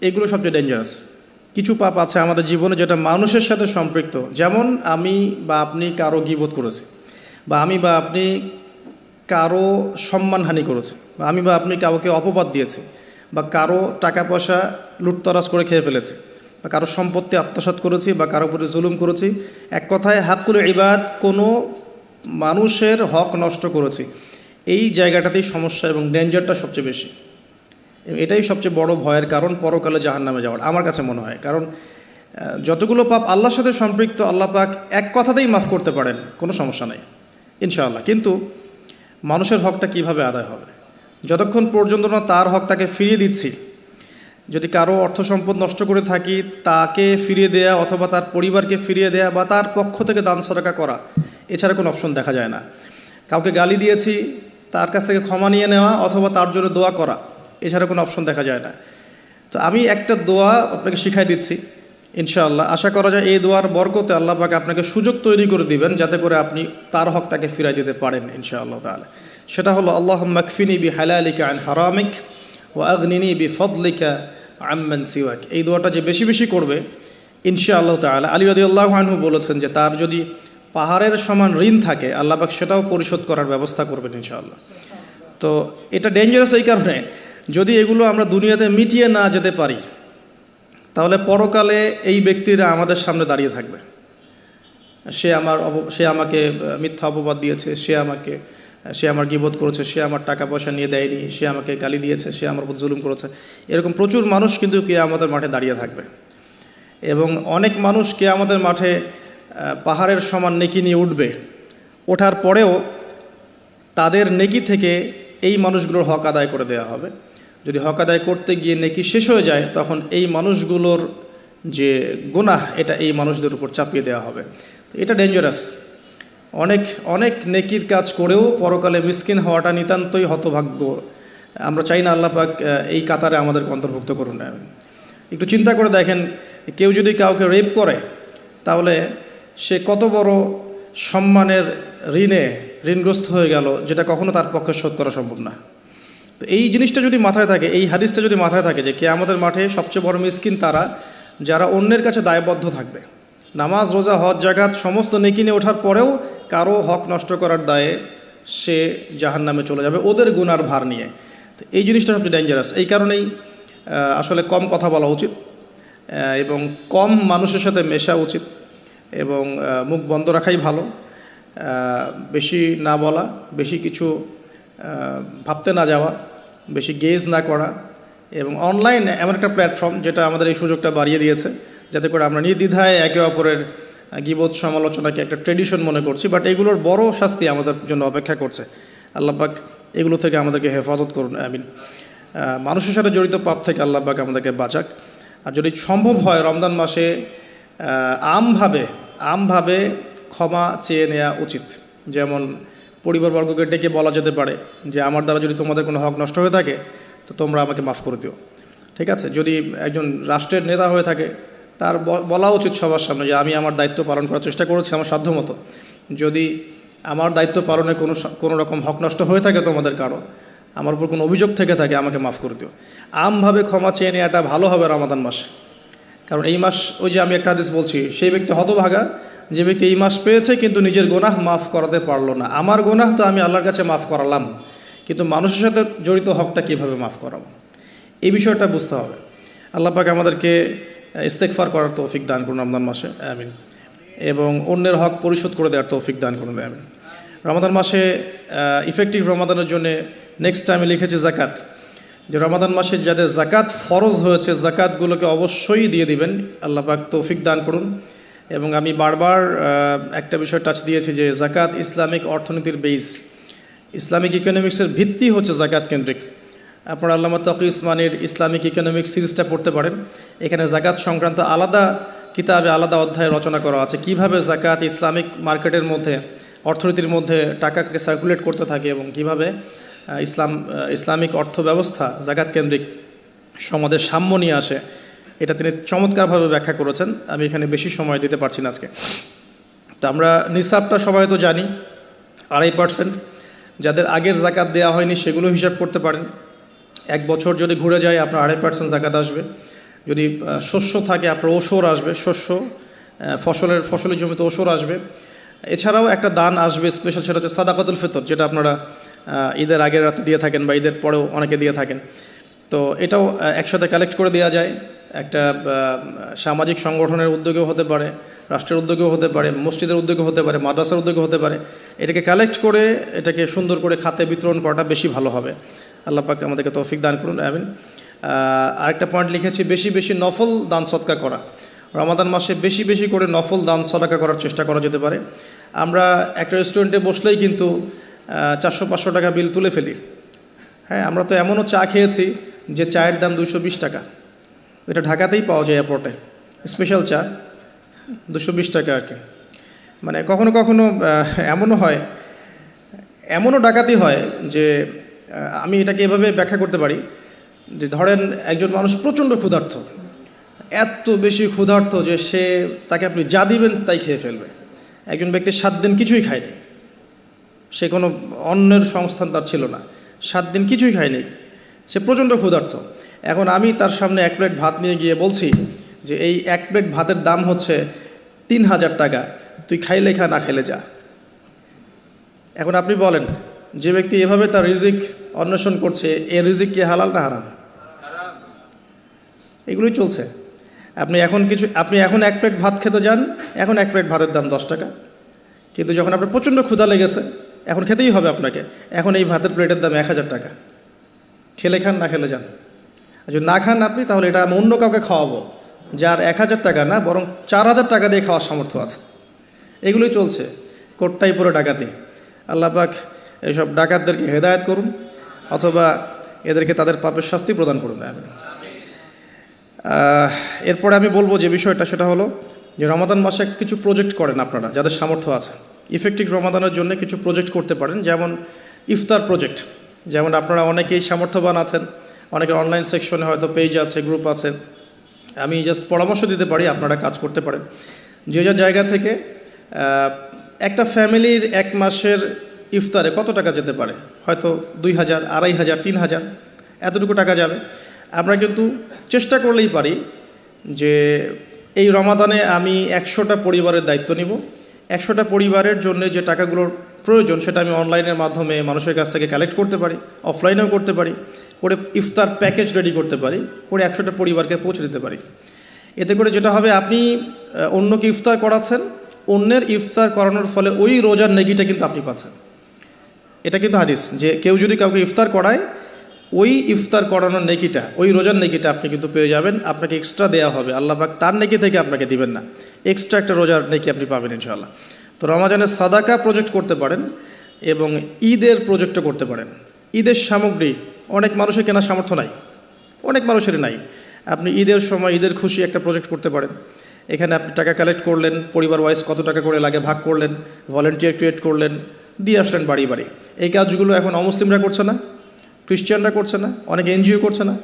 এগুলো সবচেয়ে ডেঞ্জারাস। কিছু পাপ আছে আমাদের জীবনে যেটা মানুষের সাথে সম্পৃক্ত, যেমন আমি বা আপনি কারো গীবত করেছি, বা আমি বা আপনি কারো সম্মানহানি করেছি, বা আমি বা আপনি কাউকে অপবাদ দিয়েছি, বা কারো টাকা পয়সা লুটতরাজ করে খেয়ে ফেলেছি, বা কারো সম্পত্তি আত্মসাৎ করেছি, বা কারো উপরে জুলুম করেছি। এক কথায় হাক্কুল ইবাদ, কোনো মানুষের হক নষ্ট করেছি। এই জায়গাটাতেই সমস্যা এবং ডেঞ্জারটা সবচেয়ে বেশি। এটাই সবচেয়ে বড় ভয়ের কারণ পরকালে জাহান্নামে যাওয়ার, আমার কাছে মনে হয়। কারণ যতগুলো পাপ আল্লাহর সাথে সম্পৃক্ত, আল্লাহ পাক এক কথাতেই মাফ করতে পারেন, কোনো সমস্যা নেই ইনশাআল্লাহ। কিন্তু মানুষের হকটা কিভাবে আদায় হবে? যতক্ষণ পর্যন্ত না তার হক তাকে ফিরিয়ে দিচ্ছি, যদি কারো অর্থ সম্পদ নষ্ট করে থাকি, তাকে ফিরিয়ে দেয়া অথবা তার পরিবারকে ফিরিয়ে দেয়া বা তার পক্ষ থেকে দান সদকা করা, এছাড়া কোনো অপশন দেখা যায় না। কাউকে গালি দিয়েছি, তার কাছ থেকে ক্ষমা নিয়ে নেওয়া অথবা তার জন্য দোয়া করা, এছাড়া কোনো অপশন দেখা যায় না। তো আমি একটা দোয়া আপনাকে শিখাই দিচ্ছি ইনশাআল্লাহ। আশা করা যায় এই দোয়ার বরকতে আল্লাহ পাক আপনাকে সুযোগ তৈরি করে দিবেন, যাতে করে আপনি তার হক তাকে ফিরাই দিতে পারেন ইনশাআল্লাহ তাআলা। সেটা হলো আল্লাহুম্মা কফিনি বিহালালিকা আন হারামিক ওয়া আগনিনি বিফদলিকা আম্মান সিওয়াক। এই দোয়াটা যে বেশি বেশি করবে ইনশাআল্লাহ তাআলা, আলী রাদিয়াল্লাহু আনহু বলেছেন যে তার যদি পাহাড়ের সমান ঋণ থাকে, আল্লাহ পাক সেটাও পরিশোধ করার ব্যবস্থা করবেন ইনশাআল্লাহ। তো এটা ডেঞ্জারাস এই কারণে, যদি এগুলো আমরা দুনিয়াতে মিটিয়ে না যেতে পারি, তাহলে পরকালে এই ব্যক্তিরা আমাদের সামনে দাঁড়িয়ে থাকবে। সে আমাকে মিথ্যা অপবাদ দিয়েছে, সে আমার গীবত করেছে, সে আমার টাকা পয়সা নিয়ে দেয়নি, সে আমাকে গালি দিয়েছে, সে আমার উপর জুলুম করেছে। এরকম প্রচুর মানুষ কিন্তু কিয়ামতের মাঠে দাঁড়িয়ে থাকবে। এবং অনেক মানুষ কিয়ামতের মাঠে পাহাড়ের সমান নেকি নিয়ে উঠবে, ওঠার পরেও তাদের নেকি থেকে এই মানুষগুলোর হক আদায় করে দেওয়া হবে। যদি হক আদায় করতে গিয়ে নেকি শেষ হয়ে যায়, তখন এই মানুষগুলোর যে গুনাহ, এটা এই মানুষদের উপর চাপিয়ে দেওয়া হবে। তো এটা ডেঞ্জারাস। অনেক অনেক নেকির কাজ করেও পরকালে মিসকিন হওয়াটা নিতান্তই হতভাগ্য। আমরা চাই না আল্লাহ পাক এই কাতারে আমাদেরকে অন্তর্ভুক্ত করুন। একটু চিন্তা করে দেখেন, কেউ যদি কাউকে রেপ করে, তাহলে সে কত বড় সম্মানের ঋণগ্রস্ত হয়ে গেল, যেটা কখনো তার পক্ষে শোধ করা সম্ভব না। তো এই জিনিসটা যদি মাথায় থাকে, এই হাদিসটা যদি মাথায় থাকে যে কিয়ামতের মাঠে সবচেয়ে বড় মিসকিন তারা যারা অন্যের কাছে দায়বদ্ধ থাকবে, নামাজ রোজা হজ জাকাত সমস্ত নেকি নিয়ে ওঠার পরেও কারো হক নষ্ট করার দায়ে সে জাহান্নামে চলে যাবে ওদের গুনার ভার নিয়ে। তো এই জিনিসটা সবচেয়ে ডেঞ্জারাস। এই কারণেই আসলে কম কথা বলা উচিত এবং কম মানুষের সাথে মেশা উচিত এবং মুখ বন্ধ রাখাই ভালো। বেশি না বলা, বেশি কিছু ভাবতে না যাওয়া, বেশি গেজ না করা। এবং অনলাইন এমন একটা প্ল্যাটফর্ম যেটা আমাদের এই সুযোগটা বাড়িয়ে দিয়েছে, যাতে করে আমরা নির্দ্বিধায় একে অপরের গীবত সমালোচনাকে একটা ট্রেডিশন মনে করছি, বাট এগুলোর বড় শাস্তি আমাদের জন্য অপেক্ষা করছে। আল্লাহ পাক এগুলো থেকে আমাদেরকে হেফাজত করুন, আমিন। মানুষের সাথে জড়িত পাপ থেকে আল্লাহ পাক আমাদেরকে বাঁচাক। আর যদি সম্ভব হয় রমজান মাসে আমভাবে ক্ষমা চেয়ে নেওয়া উচিত। যেমন পরিবারবর্গকে ডেকে বলা যেতে পারে যে আমার দ্বারা যদি তোমাদের কোনো হক নষ্ট হয়ে থাকে, তো তোমরা আমাকে মাফ করে দিও। ঠিক আছে, যদি একজন রাষ্ট্রের নেতা হয়ে থাকে তার বলা উচিত সবার সামনে যে আমি আমার দায়িত্ব পালন করার চেষ্টা করেছি আমার সাধ্যমতো। যদি আমার দায়িত্ব পালনে কোনো রকম হক নষ্ট হয়ে থাকে তোমাদের কারো, আমার উপর কোনো অভিযোগ থেকে থাকে, আমাকে মাফ করে দিও। আমভাবে ক্ষমা চেয়ে নেওয়াটা ভালো হবে রমাদান মাসে। কারণ এই মাস, ওই যে আমি একটা হাদিস বলছি, সেই ব্যক্তি হতভাগা যে ব্যক্তি এই মাস পেয়েছে কিন্তু নিজের গোনাহ মাফ করাতে পারলো না। আমার গোনাহ তো আমি আল্লাহর কাছে মাফ করালাম, কিন্তু মানুষের সাথে জড়িত হকটা কীভাবে মাফ করাবো, এই বিষয়টা বুঝতে হবে। আল্লাহ পাক আমাদেরকে ইস্তেগফার করার তৌফিক দান করুন রমজান মাসে, আমিন। এবং অন্যের হক পরিশোধ করে দেওয়ার তৌফিক দান করুন, আমিন। রমাদান মাসে ইফেক্টিভ রমাদানের জন্য নেক্সট টাইমে লিখেছি জাকাত, যে রমাদান মাসে যাদের জাকাত ফরজ হয়েছে জাকাতগুলোকে অবশ্যই দিয়ে দিবেন, আল্লাহ পাক তৌফিক দান করুন। এবং আমি বারবার একটা বিষয় টাচ দিয়েছি যে জাকাত ইসলামিক অর্থনীতির বেস, ইসলামিক ইকোনমিক্সের ভিত্তি হচ্ছে জাকাত কেন্দ্রিক। আপনারা আল্লামা তাকি উসমানীর ইসলামিক ইকোনমিক্স সিরিজটা পড়তে পারেন, এখানে জাকাত সংক্রান্ত আলাদা কিতাবে আলাদা অধ্যায় রচনা করা আছে, কিভাবে জাকাত ইসলামিক মার্কেটের মধ্যে, অর্থনীতির মধ্যে টাকাকে সার্কুলেট করতে থাকে এবং কিভাবে ইসলামিক অর্থ ব্যবস্থা জাকাত কেন্দ্রিক সমাজের সাম্য নিয়ে আসে, এটা তিনি চমৎকারভাবে ব্যাখ্যা করেছেন। আমি এখানে বেশি সময় দিতে পারছি না আজকে। তো আমরা নিসাবটা সবাই তো জানি 2.5%, যাদের আগের জাকাত দেওয়া হয়নি সেগুলো হিসাব করতে পারেন। এক বছর যদি ঘুরে যায় আপনার 2.5% জাকাত আসবে। যদি শস্য থাকে আপনার ওসর আসবে, শস্য ফসলের জমিতে ওসর আসবে। এছাড়াও একটা দান আসবে স্পেশাল, সেটা হচ্ছে সাদাকাতুল ফিতর, যেটা আপনারা ঈদের আগের রাতে দিয়ে থাকেন বা ঈদের পরেও অনেকে দিয়ে থাকেন। তো এটাও একসাথে কালেক্ট করে দেওয়া যায়, একটা সামাজিক সংগঠনের উদ্যোগেও হতে পারে, রাষ্ট্রের উদ্যোগেও হতে পারে, মসজিদের উদ্যোগে হতে পারে, মাদ্রাসার উদ্যোগে হতে পারে। এটাকে কালেক্ট করে এটাকে সুন্দর করে খাতে বিতরণ করাটা বেশি ভালো হবে। আল্লাহ পাক আমাদেরকে তৌফিক দান করুন, আমিন। আরেকটা পয়েন্ট লিখেছি, বেশি বেশি নফল দান সদকা করা। রমাদান মাসে বেশি বেশি করে নফল দান সদকা করার চেষ্টা করা যেতে পারে। আমরা একটা রেস্টুরেন্টে বসলেই কিন্তু 400-500 টাকা বিল তুলে ফেলি। হ্যাঁ, আমরা তো এমনও চা খেয়েছি যে চায়ের দাম 220 টাকা। এটা ঢাকাতেই পাওয়া যায় এয়ারপোর্টে, স্পেশাল চা 220 টাকা আর কি। মানে কখনো কখনো এমনও হয়, এমনও ডাকাতি হয় যে আমি এটাকে এভাবে ব্যাখ্যা করতে পারি যে ধরেন একজন মানুষ প্রচণ্ড ক্ষুধার্ত, এত বেশি ক্ষুধার্ত যে তাকে আপনি যা দিবেন তাই খেয়ে ফেলবে। একজন ব্যক্তি 7 দিন কিছুই খায়নি, সে কোনো অন্যের সংস্থান তার ছিল না, 7 দিন কিছুই খায়নি, সে প্রচণ্ড ক্ষুধার্ত। এখন আমি তার সামনে 1 প্লেট ভাত নিয়ে গিয়ে বলছি যে এই 1 প্লেট ভাতের দাম হচ্ছে 3000 টাকা, তুই খাইলে খা, না খাইলে যা। এখন আপনি বলেন, যে ব্যক্তি এভাবে তার রিজিক অন্বেষণ করছে, এর রিজিক কি হালাল না হারাম? এগুলোই চলছে। আপনি এখন 1 প্লেট ভাত খেতে যান, এখন 1 প্লেট ভাতের দাম 10 টাকা। কিন্তু যখন আপনার প্রচণ্ড ক্ষুধা লেগেছে, এখন খেতেই হবে আপনাকে, এখন এই ভাতের প্লেটের দাম 1000 টাকা। খেলে খান, না খেলে যান। আর যদি না খান আপনি, তাহলে এটা আমি অন্য কাউকে খাওয়াবো যার 1000 টাকা না বরং 4000 টাকা দিয়ে খাওয়ার সামর্থ্য আছে। এগুলোই চলছে, কোটটাই পুরো ডাকাতি। আল্লাহ পাক এইসব ডাকাতদেরকে হেদায়েত করুন, অথবা এদেরকে তাদের পাপের শাস্তি প্রদান করুন। এরপরে আমি বলবো যে বিষয়টা, সেটা হলো যে রমাদান মাসে কিছু প্রজেক্ট করেন আপনারা যাদের সামর্থ্য আছে। ইফেক্টিভ রমাদানের জন্য কিছু প্রজেক্ট করতে পারেন, যেমন ইফতার প্রজেক্ট। যেমন আপনারা অনেকেই সামর্থ্যবান আছেন, অনেকের অনলাইন সেকশনে হয়তো পেজ আছে, গ্রুপ আছে। আমি জাস্ট পরামর্শ দিতে পারি, আপনারা কাজ করতে পারেন। যে যে জায়গা থেকে একটা ফ্যামিলির 1 মাসের ইফতারে কত টাকা যেতে পারে, হয়তো 2000, 2500, 3000 এতটুকু টাকা যাবে। আমরা কিন্তু চেষ্টা করলেই পারি যে এই রমাদানে আমি 100টা পরিবারের দায়িত্ব নিব। 100টা পরিবারের জন্য যে টাকাগুলোর প্রয়োজন সেটা আমি অনলাইনের মাধ্যমে মানুষের কাছ থেকে কালেক্ট করতে পারি, অফলাইনেও করতে পারি, করে ইফতার প্যাকেজ রেডি করতে পারি, করে 100টা পরিবারকে পৌঁছে দিতে পারি। এতে করে যেটা হবে, আপনি অন্যকে ইফতার করাচ্ছেন, অন্যের ইফতার করানোর ফলে ওই রোজার নেকিটা কিন্তু আপনি পাচ্ছেন। এটা কিন্তু হাদিস, যে কেউ যদি কাউকে ইফতার করায়, ওই ইফতার করানোর নেকিটা, ওই রোজার নেকিটা আপনি কিন্তু পেয়ে যাবেন। আপনাকে এক্সট্রা দেওয়া হবে, আল্লাহ পাক তার নেকি থেকে আপনাকে দিবেন না, এক্সট্রা একটা রোজার নেকি আপনি পাবেন ইনশাআল্লাহ। তো রমাজানের সাদাকা প্রজেক্ট করতে পারেন এবং ঈদের প্রজেক্টও করতে পারেন। ঈদের সামগ্রী অনেক মানুষের কেনার সামর্থ্য নাই, অনেক মানুষেরই নাই। আপনি ঈদের সময় ঈদের খুশি একটা প্রজেক্ট করতে পারেন। এখানে আপনি টাকা কালেক্ট করলেন, পরিবার ওয়াইজ কত টাকা করে লাগে ভাগ করলেন, ভলেন্টিয়ার ক্রিয়েট করলেন, দিয়ে আসলেন বাড়ি বাড়ি। এই কাজগুলো এখন অমুসলিমরা করছে না, খ্রিস্টানরা করছে না, অনেক এনজিও করছে না।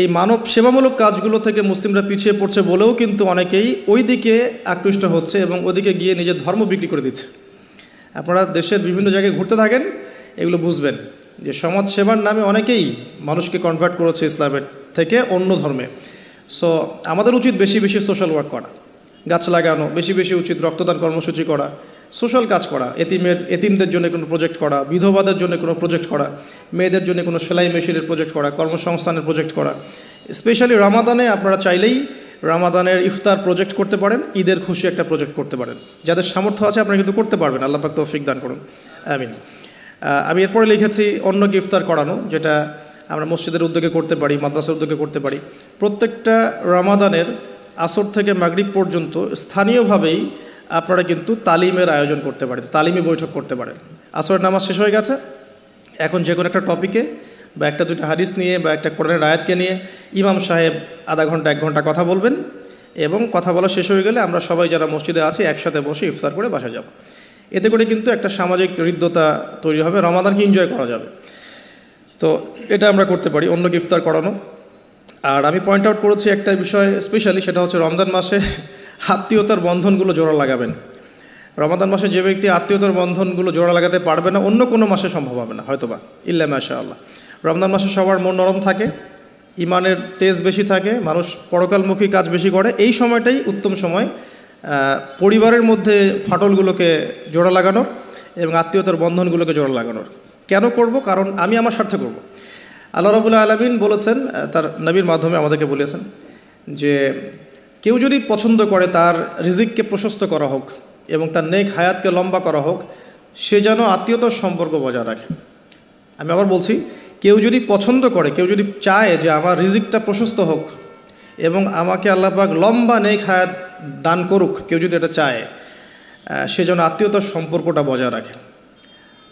এই মানব সেবামূলক কাজগুলো থেকে মুসলিমরা পিছিয়ে পড়ছে বলেও কিন্তু অনেকেই ওই দিকে আকৃষ্ট হচ্ছে এবং ওদিকে গিয়ে নিজের ধর্ম বিক্রি করে দিচ্ছে। আপনারা দেশের বিভিন্ন জায়গায় ঘুরতে থাকেন, এগুলো বুঝবেন যে সমাজ সেবার নামে অনেকেই মানুষকে কনভার্ট করেছে ইসলামের থেকে অন্য ধর্মে। সো আমাদের উচিত বেশি বেশি সোশ্যাল ওয়ার্ক করা, গাছ লাগানো, বেশি বেশি উচিত রক্তদান কর্মসূচি করা, সোশ্যাল কাজ করা, এতিমদের জন্য কোনো প্রজেক্ট করা, বিধবাদের জন্য কোনো প্রজেক্ট করা, মেয়েদের জন্য কোনো সেলাই মেশিনের প্রজেক্ট করা, কর্মসংস্থানের প্রজেক্ট করা। স্পেশালি রমাদানে আপনারা চাইলেই রমাদানের ইফতার প্রজেক্ট করতে পারেন, ঈদের খুশি একটা প্রজেক্ট করতে পারেন। যাদের সামর্থ্য আছে আপনারা কিন্তু করতে পারবেন, আল্লাহ পাক তৌফিক দান করুন, আমিন। আমি এরপরে লিখেছি অন্যকে ইফতার করানো, যেটা আমরা মসজিদের উদ্যোগে করতে পারি, মাদ্রাসার উদ্যোগে করতে পারি। প্রত্যেকটা রমাদানের আসর থেকে মাগরিব পর্যন্ত স্থানীয়ভাবেই আপনারা কিন্তু তালিমের আয়োজন করতে পারেন, তালিমি বৈঠক করতে পারেন। আসরের নামাজ শেষ হয়ে গেছে, এখন যে কোনো একটা টপিকে বা একটা দুটো হাদিস নিয়ে বা একটা কোরআনের আয়াতকে নিয়ে ইমাম সাহেব আধা ঘন্টা 1 ঘন্টা কথা বলবেন, এবং কথা বলা শেষ হয়ে গেলে আমরা সবাই যারা মসজিদে আছি একসাথে বসে ইফতার করে বাসা যাব। এতে করে কিন্তু একটা সামাজিক হৃদ্যতা তৈরি হবে, রমাদানকে এনজয় করা যাবে। তো এটা আমরা করতে পারি, অন্যকে ইফতার করানো। আর আমি পয়েন্ট আউট করেছি একটা বিষয় স্পেশালি, সেটা হচ্ছে রমজান মাসে আত্মীয়তার বন্ধনগুলো জোড়া লাগাবেন। রমাদান মাসে যে ব্যক্তি আত্মীয়তার বন্ধনগুলো জোড়া লাগাতে পারবে না, অন্য কোনো মাসে সম্ভব হবে না হয়তোবা, ইল্লা মাশাআল্লাহ। রমজান মাসে সবার মন নরম থাকে, ইমানের তেজ বেশি থাকে, মানুষ পরকালমুখী কাজ বেশি করে। এই সময়টাই উত্তম সময় পরিবারের মধ্যে ফাটলগুলোকে জোড়া লাগানোর এবং আত্মীয়তার বন্ধনগুলোকে জোড়া লাগানোর। কেন করব? কারণ আমি আমার স্বার্থে করব। আল্লাহ রাব্বুল আলামিন বলেছেন, তার নবীর মাধ্যমে আমাদেরকে বলেছেন যে কেউ যদি পছন্দ করে তার রিজিককে প্রশস্ত করা হোক এবং তার নেক হায়াতকে লম্বা করা হোক, সে যেন আত্মীয়তার সম্পর্ক বজায় রাখে। আমি আবার বলছি, কেউ যদি পছন্দ করে, কেউ যদি চায় যে আমার রিজিকটা প্রশস্ত হোক এবং আমাকে আল্লাহ পাক লম্বা নেক হায়াত দান করুক, কেউ যদি এটা চায়, সে যেন আত্মীয়তার সম্পর্কটা বজায় রাখে।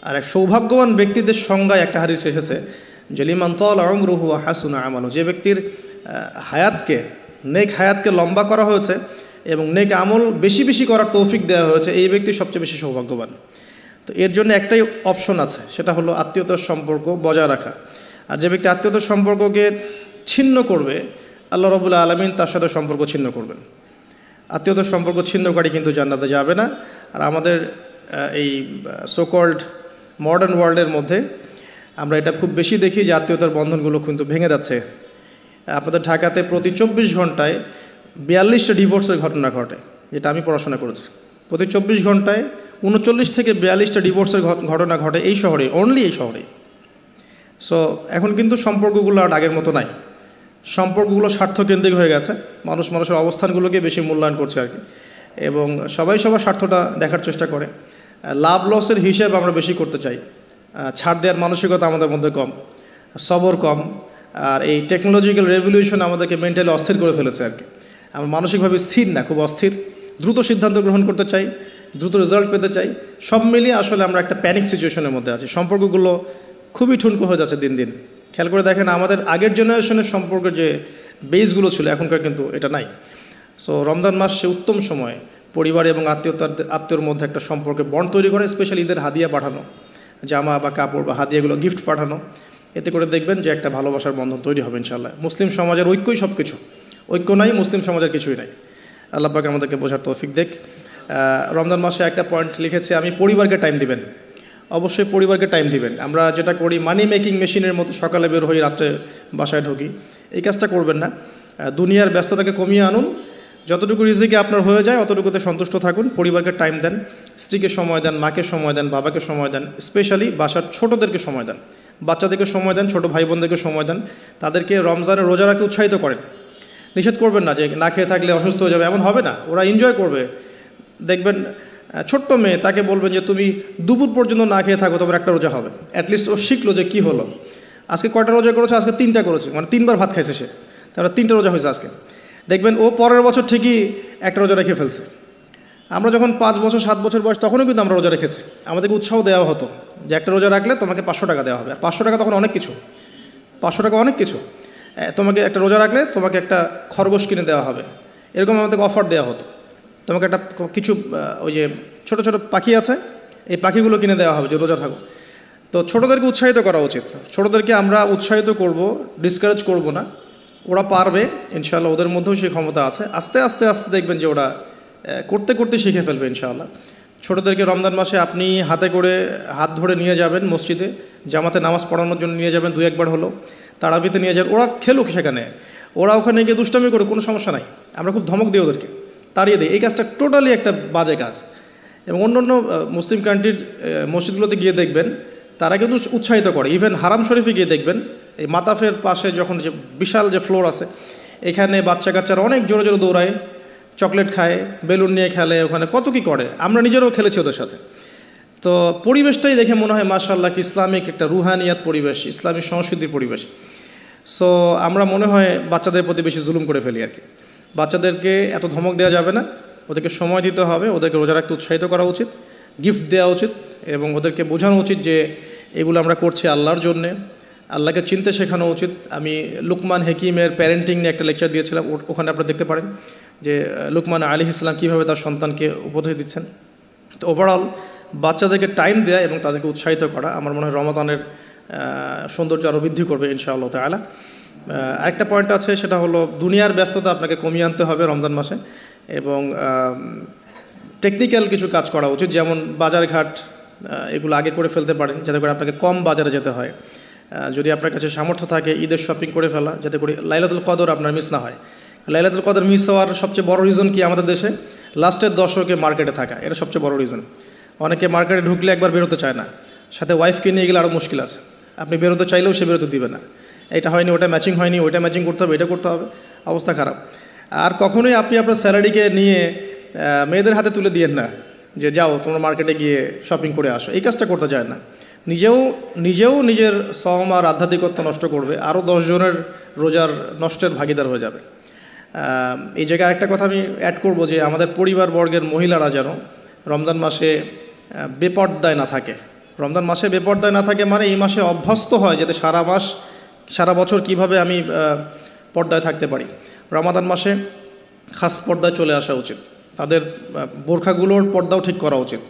আর এক সৌভাগ্যবান ব্যক্তিদের সংজ্ঞায় একটা হাদিস এসেছে যে লিমান তালা উমরুহু ওয়া হাসুনা আমালু, যে ব্যক্তির হায়াতকে, নেক হায়াতকে লম্বা করা হয়েছে এবং নেক আমল বেশি বেশি করার তৌফিক দেওয়া হয়েছে, এই ব্যক্তি সবচেয়ে বেশি সৌভাগ্যবান। তো এর জন্য একটাই অপশন আছে, সেটা হলো আত্মীয়তার সম্পর্ক বজায় রাখা। আর যে ব্যক্তি আত্মীয়তার সম্পর্ককে ছিন্ন করবে, আল্লাহ রাব্বুল আলামিন তার সাথে সম্পর্ক ছিন্ন করবেন। আত্মীয়তার সম্পর্ক ছিন্নকারী কিন্তু জান্নাতে যাবে না। আর আমাদের এই সোকল্ড মডার্ন ওয়ার্ল্ডের মধ্যে আমরা এটা খুব বেশি দেখি যে আত্মীয়তার বন্ধনগুলো কিন্তু ভেঙে যাচ্ছে। আপনাদের ঢাকাতে প্রতি 24 ঘন্টায় 42টা ডিভোর্সের ঘটনা ঘটে, যেটা আমি পড়াশোনা করেছি। প্রতি 24 ঘন্টায় 39 থেকে 42টা ডিভোর্সের ঘটনা ঘটে এই শহরে, অনলি এই শহরে। সো এখন কিন্তু সম্পর্কগুলো আর আগের মতো নাই, সম্পর্কগুলো স্বার্থকেন্দ্রিক হয়ে গেছে। মানুষের অবস্থানগুলোকে বেশি মূল্যায়ন করছে আর কি, এবং সবাই সবার স্বার্থটা দেখার চেষ্টা করে। লাভ লসের হিসেব আমরা বেশি করতে চাই, ছাড় দেওয়ার মানসিকতা আমাদের মধ্যে কম, সবর কম। আর এই টেকনোলজিক্যাল রেভলিউশন আমাদেরকে মেন্টালি অস্থির করে ফেলেছে আর কি। আমরা মানসিকভাবে স্থির না, খুব অস্থির, দ্রুত সিদ্ধান্ত গ্রহণ করতে চাই, দ্রুত রেজাল্ট পেতে চাই। সব মিলিয়ে আসলে আমরা একটা প্যানিক সিচুয়েশনের মধ্যে আছি। সম্পর্কগুলো খুবই ঠুনকো হয়ে যাচ্ছে দিন দিন। খেয়াল করে দেখেন, আমাদের আগের জেনারেশনের সম্পর্কের যে বেসগুলো ছিল এখনকার কিন্তু এটা নাই। সো রমজান মাস সে উত্তম সময় পরিবার এবং আত্মীয়র মধ্যে একটা সম্পর্কে বন্ড তৈরি করে, স্পেশালি ঈদের হাদিয়া পাঠানো, জামা বা কাপড় বা হাদিয়াগুলো গিফট পাঠানো। এতে করে দেখবেন যে একটা ভালোবাসার বন্ধন তৈরি হবে ইনশাআল্লাহ। মুসলিম সমাজের ঐক্যই সব কিছু, ঐক্য নাই মুসলিম সমাজের কিছুই নাই। আল্লাহ পাক আমাদেরকে বোঝার তৌফিক দেখ। রমজান মাসে একটা পয়েন্ট লিখেছে, আমি পরিবারকে টাইম দিবেন। অবশ্যই পরিবারকে টাইম দিবেন। আমরা যেটা করি মানি মেকিং মেশিনের মতো সকালে বের হই, রাত্রে বাসায় ঢুকি, এই কাজটা করবেন না। দুনিয়ার ব্যস্ততাকে কমিয়ে আনুন, যতটুকু রিজিকে আপনার হয়ে যায় অতটুকুতে সন্তুষ্ট থাকুন। পরিবারকে টাইম দেন, স্ত্রীকে সময় দেন, মাকে সময় দেন, বাবাকে সময় দেন, স্পেশালি বাসার ছোটোদেরকে সময় দেন, বাচ্চাদেরকে সময় দেন, ছোটো ভাই বোনদেরকে সময় দেন। তাদেরকে রমজানের রোজা রাখতে উৎসাহিত করেন। নিষেধ করবেন না যে না খেয়ে থাকলে অসুস্থ হয়ে যাবে, এমন হবে না। ওরা এনজয় করবে। দেখবেন ছোট্ট মেয়ে, তাকে বলবেন যে তুমি দুপুর পর্যন্ত না খেয়ে থাকো, তোমার একটা রোজা হবে। অ্যাটলিস্ট ও শিখলো যে কী হলো, আজকে কয়টা রোজা করেছে, আজকে 3টা করেছে, মানে 3বার ভাত খাইছে সে, তারপরে 3টা রোজা হয়েছে আজকে। দেখবেন ও পরের বছর ঠিকই একটা রোজা রেখে ফেলছে। আমরা যখন 5 বছর 7 বছর বয়স, তখনও কিন্তু আমরা রোজা রেখেছি। আমাদেরকে উৎসাহ দেওয়া হতো যে একটা রোজা রাখলে তোমাকে 500 টাকা দেওয়া হবে। আর 500 টাকা তখন অনেক কিছু, 500 টাকা অনেক কিছু। তোমাকে একটা রোজা রাখলে তোমাকে একটা খরগোশ কিনে দেওয়া হবে, এরকম আমাদেরকে অফার দেওয়া হতো। তোমাকে একটা কিছু ওই যে ছোটো ছোটো পাখি আছে, এই পাখিগুলো কিনে দেওয়া হবে যে রোজা থাকো। তো ছোটোদেরকে উৎসাহিত করা উচিত। ছোটোদেরকে আমরা উৎসাহিত করব, ডিসকারেজ করব না। ওরা পারবে ইনশাআল্লাহ, ওদের মধ্যেও সেই ক্ষমতা আছে। আস্তে আস্তে আস্তে দেখবেন যে ওরা করতে করতে শিখে ফেলবে ইনশাআল্লাহ। ছোটোদেরকে রমজান মাসে আপনি হাতে করে হাত ধরে নিয়ে যাবেন মসজিদে, জামাতে নামাজ পড়ানোর জন্য নিয়ে যাবেন, 2-1 বার হলো তারাবিতে নিয়ে যাবেন, ওরা খেলুক সেখানে, ওরা ওখানে গিয়ে দুষ্টামি করুক, কোনো সমস্যা নাই। আমরা খুব ধমক দিই ওদেরকে, তাড়িয়ে দিই। এই কাজটা টোটালি একটা বাজে কাজ। এবং অন্য অন্য মুসলিম কান্ট্রির মসজিদগুলোতে গিয়ে দেখবেন তারা কিন্তু উৎসাহিত করে। ইভেন হারাম শরীফে গিয়ে দেখবেন এই মাতাফের পাশে যখন যে বিশাল যে ফ্লোর আছে, এখানে বাচ্চা কাচ্চারা অনেক জোরে জোরে দৌড়ায়, চকলেট খায়, বেলুন নিয়ে খেলে, ওখানে কত কি করে। আমরা নিজেরাও খেলেছি ওদের সাথে। তো পরিবেশটাই দেখে মনে হয় মাশাআল্লাহ কি ইসলামিক একটা রুহানিয়াত পরিবেশ, ইসলামিক সংস্কৃতির পরিবেশ। সো আমরা মনে হয় বাচ্চাদের প্রতি বেশি জুলুম করে ফেলি আর কি। বাচ্চাদেরকে এত ধমক দেওয়া যাবে না, ওদেরকে সময় দিতে হবে, ওদেরকে রোজা রাখতে উৎসাহিত করা উচিত, গিফট দেওয়া উচিত, এবং ওদেরকে বোঝানো উচিত যে এগুলো আমরা করছি আল্লাহর জন্যে, আল্লাহকে চিনতে শেখানো উচিত। আমি লুকমান হাকিমের প্যারেন্টিং নিয়ে একটা লেকচার দিয়েছিলাম, ওখানে আপনারা দেখতে পারেন যে লুকমান আলাইহিস সালাম কীভাবে তার সন্তানকে উপদেশ দিচ্ছেন। তো ওভারঅল বাচ্চাদেরকে টাইম দেয়া এবং তাদেরকে উৎসাহিত করা আমার মনে হয় রমাদানের সৌন্দর্য আরও বৃদ্ধি করবে ইনশাআল্লাহ তাআলা। আরেকটা পয়েন্ট আছে, সেটা হলো দুনিয়ার ব্যস্ততা আপনাকে কমিয়ে আনতে হবে রমজান মাসে, এবং টেকনিক্যাল কিছু কাজ করা উচিত, যেমন বাজারঘাট এগুলো আগে করে ফেলতে পারেন যাতে করে আপনাকে কম বাজারে যেতে হয়। যদি আপনার কাছে সামর্থ্য থাকে ঈদের শপিং করে ফেলা, যাতে করে লাইলাতুল কদর আপনার মিস না হয়। লাইলাতুল কদর মিস হওয়ার সবচেয়ে বড় রিজন কি আমাদের দেশে? লাস্টের দশকে মার্কেটে থাকা, এটা সবচেয়ে বড় রিজন। অনেকে মার্কেটে ঢুকলে একবার বেরোতে চায় না, সাথে ওয়াইফকে নিয়ে গেলে আরও মুশকিল আছে। আপনি বেরোতে চাইলেও সে বেরোতে দিবে না, এটা হয়নি, ওটা ম্যাচিং হয়নি, ওইটা ম্যাচিং করতে হবে, এটা করতে হবে, অবস্থা খারাপ। আর কখনোই আপনি আপনার স্যালারিকে নিয়ে মেয়েদের হাতে তুলে দিয়েন না যে যাও তোমরা মার্কেটে গিয়ে শপিং করে আসো, এই কাজটা করতে যায় না। নিজেও নিজের সওম আর আধ্যাত্মিকত্ব নষ্ট করবে, আরও 10 জনের রোজার নষ্টের ভাগিদার হয়ে যাবে। এই জায়গায় আরেকটা কথা আমি অ্যাড করব যে আমাদের পরিবারবর্গের মহিলারা যেন রমজান মাসে বেপর্দায় না থাকে। রমজান মাসে বেপর্দায় না থাকে মানে এই মাসে অভ্যস্ত হয় যাতে সারা বছর কিভাবে আমি পর্দায় থাকতে পারি। রমাদান মাসে খাস পর্দায় চলে আসা উচিত, তাদের বোরখাগুলোর পর্দাও ঠিক করা উচিত।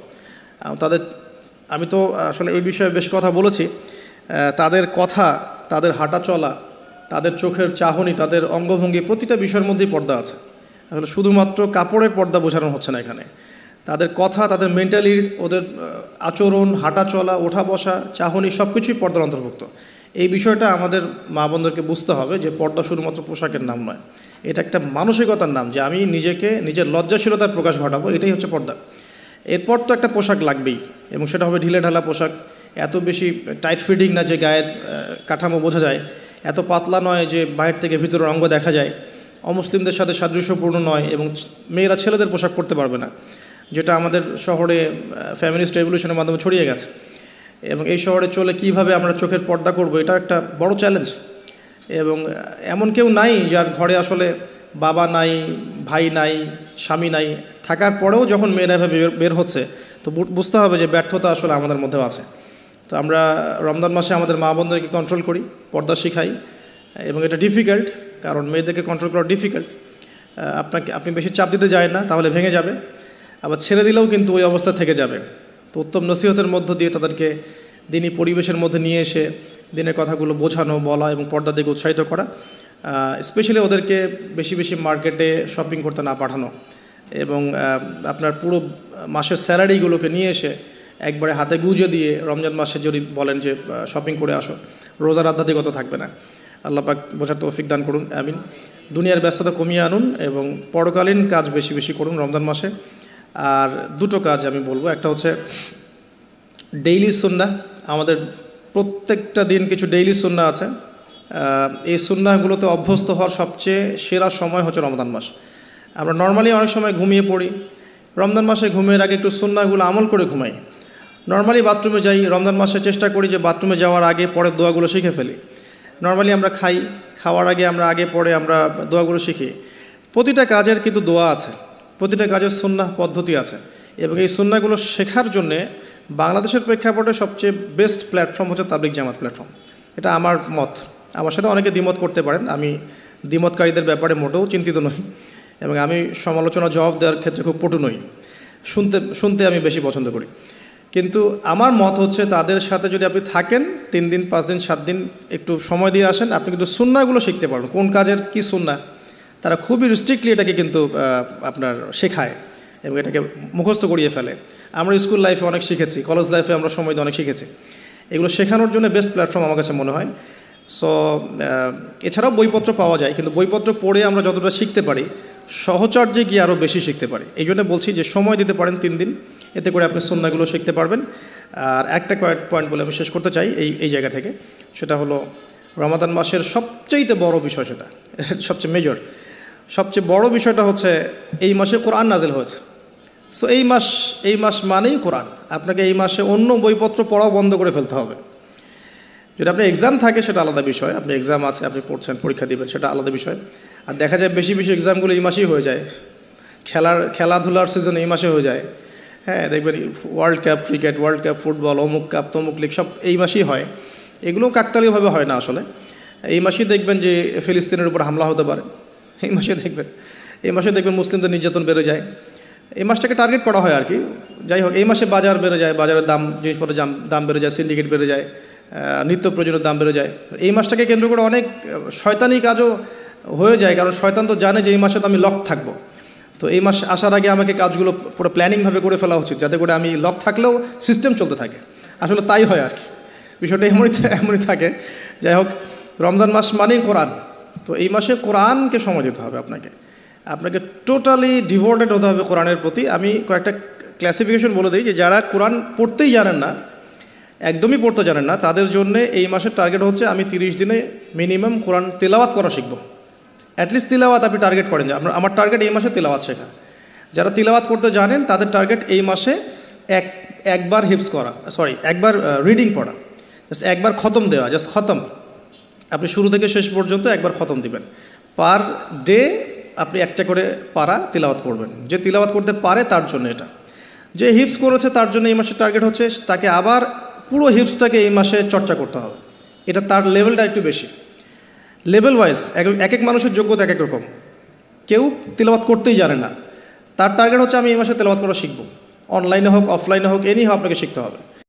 আমি তো আসলে এই বিষয়ে বেশ কথা বলেছি। তাদের কথা, তাদের হাঁটা চলা, তাদের চোখের চাহনি, তাদের অঙ্গভঙ্গি, প্রতিটা বিষয়ের মধ্যেই পর্দা আছে। আসলে শুধুমাত্র কাপড়ের পর্দা বোঝানো হচ্ছে না এখানে। তাদের কথা, তাদের মেন্টালিটি, ওদের আচরণ, হাঁটা চলা, ওঠা বসা, চাহনি সব কিছুই পর্দার অন্তর্ভুক্ত। এই বিষয়টা আমাদের মা বোনদেরকে বুঝতে হবে যে পর্দা শুধুমাত্র পোশাকের নাম নয়, এটা একটা মানসিকতার নাম, যে আমি নিজের লজ্জাশীলতার প্রকাশ ঘটাবো, এটাই হচ্ছে পর্দা। এরপর তো একটা পোশাক লাগবেই, এবং সেটা হবে ঢিলে ঢালা পোশাক, এত বেশি টাইট ফিটিং না যে গায়ের কাঠামো বোঝা যায়, এত পাতলা নয় যে বাইরে থেকে ভিতরের অঙ্গ দেখা যায়, অমুসলিমদের সাথে সাদৃশ্যপূর্ণ নয়, এবং মেয়েরা ছেলেদের পোশাক পরতে পারবে না, যেটা আমাদের শহরে ফ্যামিলিস্ট রেভলিউশনের মাধ্যমে ছড়িয়ে গেছে। এবং এই শহরে চলে কিভাবে আমরা চোখের পর্দা করব, এটা একটা বড় চ্যালেঞ্জ। এবং এমন কেউ নাই যার ঘরে আসলে বাবা নাই, ভাই নাই, স্বামী নাই, থাকার পরেও যখন মেয়েরা এভাবে বের হচ্ছে, তো বুঝতে হবে যে ব্যর্থতা আসলে আমাদের মধ্যেও আছে। তো আমরা রমজান মাসে আমাদের মা বোনদেরকে কন্ট্রোল করি, পর্দা শিখাই, এবং এটা ডিফিকাল্ট, কারণ মেয়েদেরকে কন্ট্রোল করা ডিফিকাল্ট। আপনি বেশি চাপ দিতে যায় না, তাহলে ভেঙে যাবে, আবার ছেড়ে দিলেও কিন্তু ওই অবস্থা থেকে যাবে। তো উত্তম নসিহতের মধ্য দিয়ে তাদেরকে দিনই পরিবেশের মধ্যে নিয়ে এসে দিনের কথাগুলো বোঝানো, বলা এবং পর্দার দিকে উৎসাহিত করা। স্পেশালি ওদেরকে বেশি বেশি মার্কেটে শপিং করতে না পাঠানো, এবং আপনার পুরো মাসের স্যালারিগুলোকে নিয়ে এসে একবারে হাতে গুঁজে দিয়ে রমজান মাসে যদি বলেন যে শপিং করে আসো, রোজার আধ্যাত্মিকতা থাকবে না। আল্লাহ পাক বোঝার তৌফিক দান করুন, আমিন। দুনিয়ার ব্যস্ততা কমিয়ে আনুন এবং পরকালীন কাজ বেশি বেশি করুন রমজান মাসে। আর দুটো কাজ আমি বলবো, একটা হচ্ছে ডেইলি সুন্নাহ। আমাদের প্রত্যেকটা দিন কিছু ডেইলি সুন্নাহ আছে, এই সুন্নাহগুলোতে অভ্যস্ত হওয়ার সবচেয়ে সেরা সময় হচ্ছে রমজান মাস। আমরা নর্মালি অনেক সময় ঘুমিয়ে পড়ি, রমজান মাসে ঘুমের আগে একটু সুন্নাহগুলো আমল করে ঘুমাই। নর্মালি বাথরুমে যাই, রমজান মাসে চেষ্টা করি যে বাথরুমে যাওয়ার আগে পরের দোয়াগুলো শিখে ফেলি। নর্মালি আমরা খাওয়ার আগে আমরা পরে আমরা দোয়াগুলো শিখি। প্রতিটা কাজের কিন্তু দোয়া আছে, প্রতিটা কাজের সুন্নাহ পদ্ধতি আছে, এবং এই সুন্নাহগুলো শেখার জন্যে বাংলাদেশের প্রেক্ষাপটে সবচেয়ে বেস্ট প্ল্যাটফর্ম হচ্ছে তাবলিগ জামাত প্ল্যাটফর্ম। এটা আমার মত, আমার সাথে অনেকে দ্বিমত করতে পারেন, আমি দ্বিমতকারীদের ব্যাপারে মোটেও চিন্তিত নই, এবং আমি সমালোচনা জবাব দেওয়ার ক্ষেত্রে খুব পটু নই, শুনতে আমি বেশি পছন্দ করি। কিন্তু আমার মত হচ্ছে তাদের সাথে যদি আপনি থাকেন 3 দিন 5 দিন 7 দিন একটু সময় দিয়ে আসেন, আপনি কিন্তু সুন্নাহগুলো শিখতে পারবেন, কোন কাজের কি সুন্নাহ। তারা খুবই স্ট্রিক্টলি এটাকে কিন্তু আপনার শেখায় এবং এটাকে মুখস্থ করিয়ে ফেলে। আমরা স্কুল লাইফে অনেক শিখেছি, কলেজ লাইফে আমরা সময় দিয়ে অনেক শিখেছি। এগুলো শেখানোর জন্য বেস্ট প্ল্যাটফর্ম আমার কাছে মনে হয়। সো এছাড়াও বইপত্র পাওয়া যায়, কিন্তু বইপত্র পড়ে আমরা যতটা শিখতে পারি সহচর্যে গিয়ে আরও বেশি শিখতে পারি। এই জন্য বলছি যে সময় দিতে পারেন 3 দিন, এতে করে আপনি সুন্নাহগুলো শিখতে পারবেন। আর একটা পয়েন্ট বলে আমি শেষ করতে চাই এই জায়গা থেকে, সেটা হলো রমাদান মাসের সবচেয়ে বড় বিষয়, সেটা সবচেয়ে মেজর, সবচেয়ে বড় বিষয়টা হচ্ছে এই মাসে কোরআন নাজিল হয়েছে। সো এই মাস মানেই কোরআন। আপনাকে এই মাসে অন্য বইপত্র পড়াও বন্ধ করে ফেলতে হবে। যদি আপনার এক্সাম থাকে সেটা আলাদা বিষয়, আপনি এক্সাম আছে, আপনি পড়ছেন, পরীক্ষা দিবেন, সেটা আলাদা বিষয়। আর দেখা যায় বেশি এক্সামগুলো এই মাসেই হয়ে যায়, খেলাধুলার সিজন এই মাসে হয়ে যায়। হ্যাঁ, দেখবেন world cup cricket, world cup football, অমুক কাপ তমুক লিগ সব এই মাসেই হয়। এগুলো কাকতালীয়ভাবে হয় না আসলে। এই মাসেই দেখবেন যে ফিলিস্তিনের উপর হামলা হতে পারে, এই মাসে দেখবেন মুসলিমদের নির্যাতন বেড়ে যায়। এই মাসটাকে টার্গেট করা হয় আর কি। যাই হোক, এই মাসে বাজার বেড়ে যায়, বাজারের দাম, জিনিসপত্রের দাম বেড়ে যায়, সিন্ডিকেট বেড়ে যায়, নিত্য প্রয়োজনীয় দাম বেড়ে যায়। এই মাসটাকে কেন্দ্র করে অনেক শয়তানি কাজও হয়ে যায়, কারণ শয়তান তো জানে যে এই মাসে তো আমি লক থাকবো। তো এই মাস আসার আগে আমাকে কাজগুলো পুরো প্ল্যানিংভাবে করে ফেলা উচিত, যাতে করে আমি লক থাকলেও সিস্টেম চলতে থাকে। আসলে তাই হয় আর কি, বিষয়টা এমনই থাকে। যাই হোক, রমজান মাস মানেই কোরআন। তো এই মাসে কোরআনকে সময় দিতে হবে আপনাকে টোটালি ডিভোটেড হতে হবে কোরআনের প্রতি। আমি কয়েকটা ক্লাসিফিকেশন বলে দিই যে যারা কোরআন পড়তেই জানেন না, একদমই পড়তে জানেন না, তাদের জন্য এই মাসের টার্গেট হচ্ছে আমি 30 দিনে মিনিমাম কোরআন তেলাওয়াত করা শিখবো। অ্যাটলিস্ট তিলাওয়াত আপনি টার্গেট করেন যে আমার টার্গেট এই মাসে তিলাওয়াত শেখা। যারা তিলাওয়াত করতে জানেন তাদের টার্গেট এই মাসে একবার হিপস করা, একবার রিডিং পড়া, জাস্ট একবার খতম দেওয়া, জাস্ট খতম। আপনি শুরু থেকে শেষ পর্যন্ত একবার খতম দিবেন। পার ডে আপনি একটা করে পারা তিলাওয়াত করবেন। যে তিলাওয়াত করতে পারে তার জন্য এটা। যে হিপস করেছে তার জন্য এই মাসের টার্গেট হচ্ছে তাকে আবার পুরো হিপসটাকে এই মাসে চর্চা করতে হবে। এটা তার লেভেলটা একটু বেশি। লেভেল ওয়াইজ এক এক মানুষের যোগ্যতা এক এক রকম। কেউ তেলাওয়াত করতেই জানে না, তার টার্গেট হচ্ছে আমি এই মাসে তেলাওয়াত করা শিখবো। অনলাইনে হোক অফলাইনে হোক, এনি হোক আপনাকে শিখতে হবে।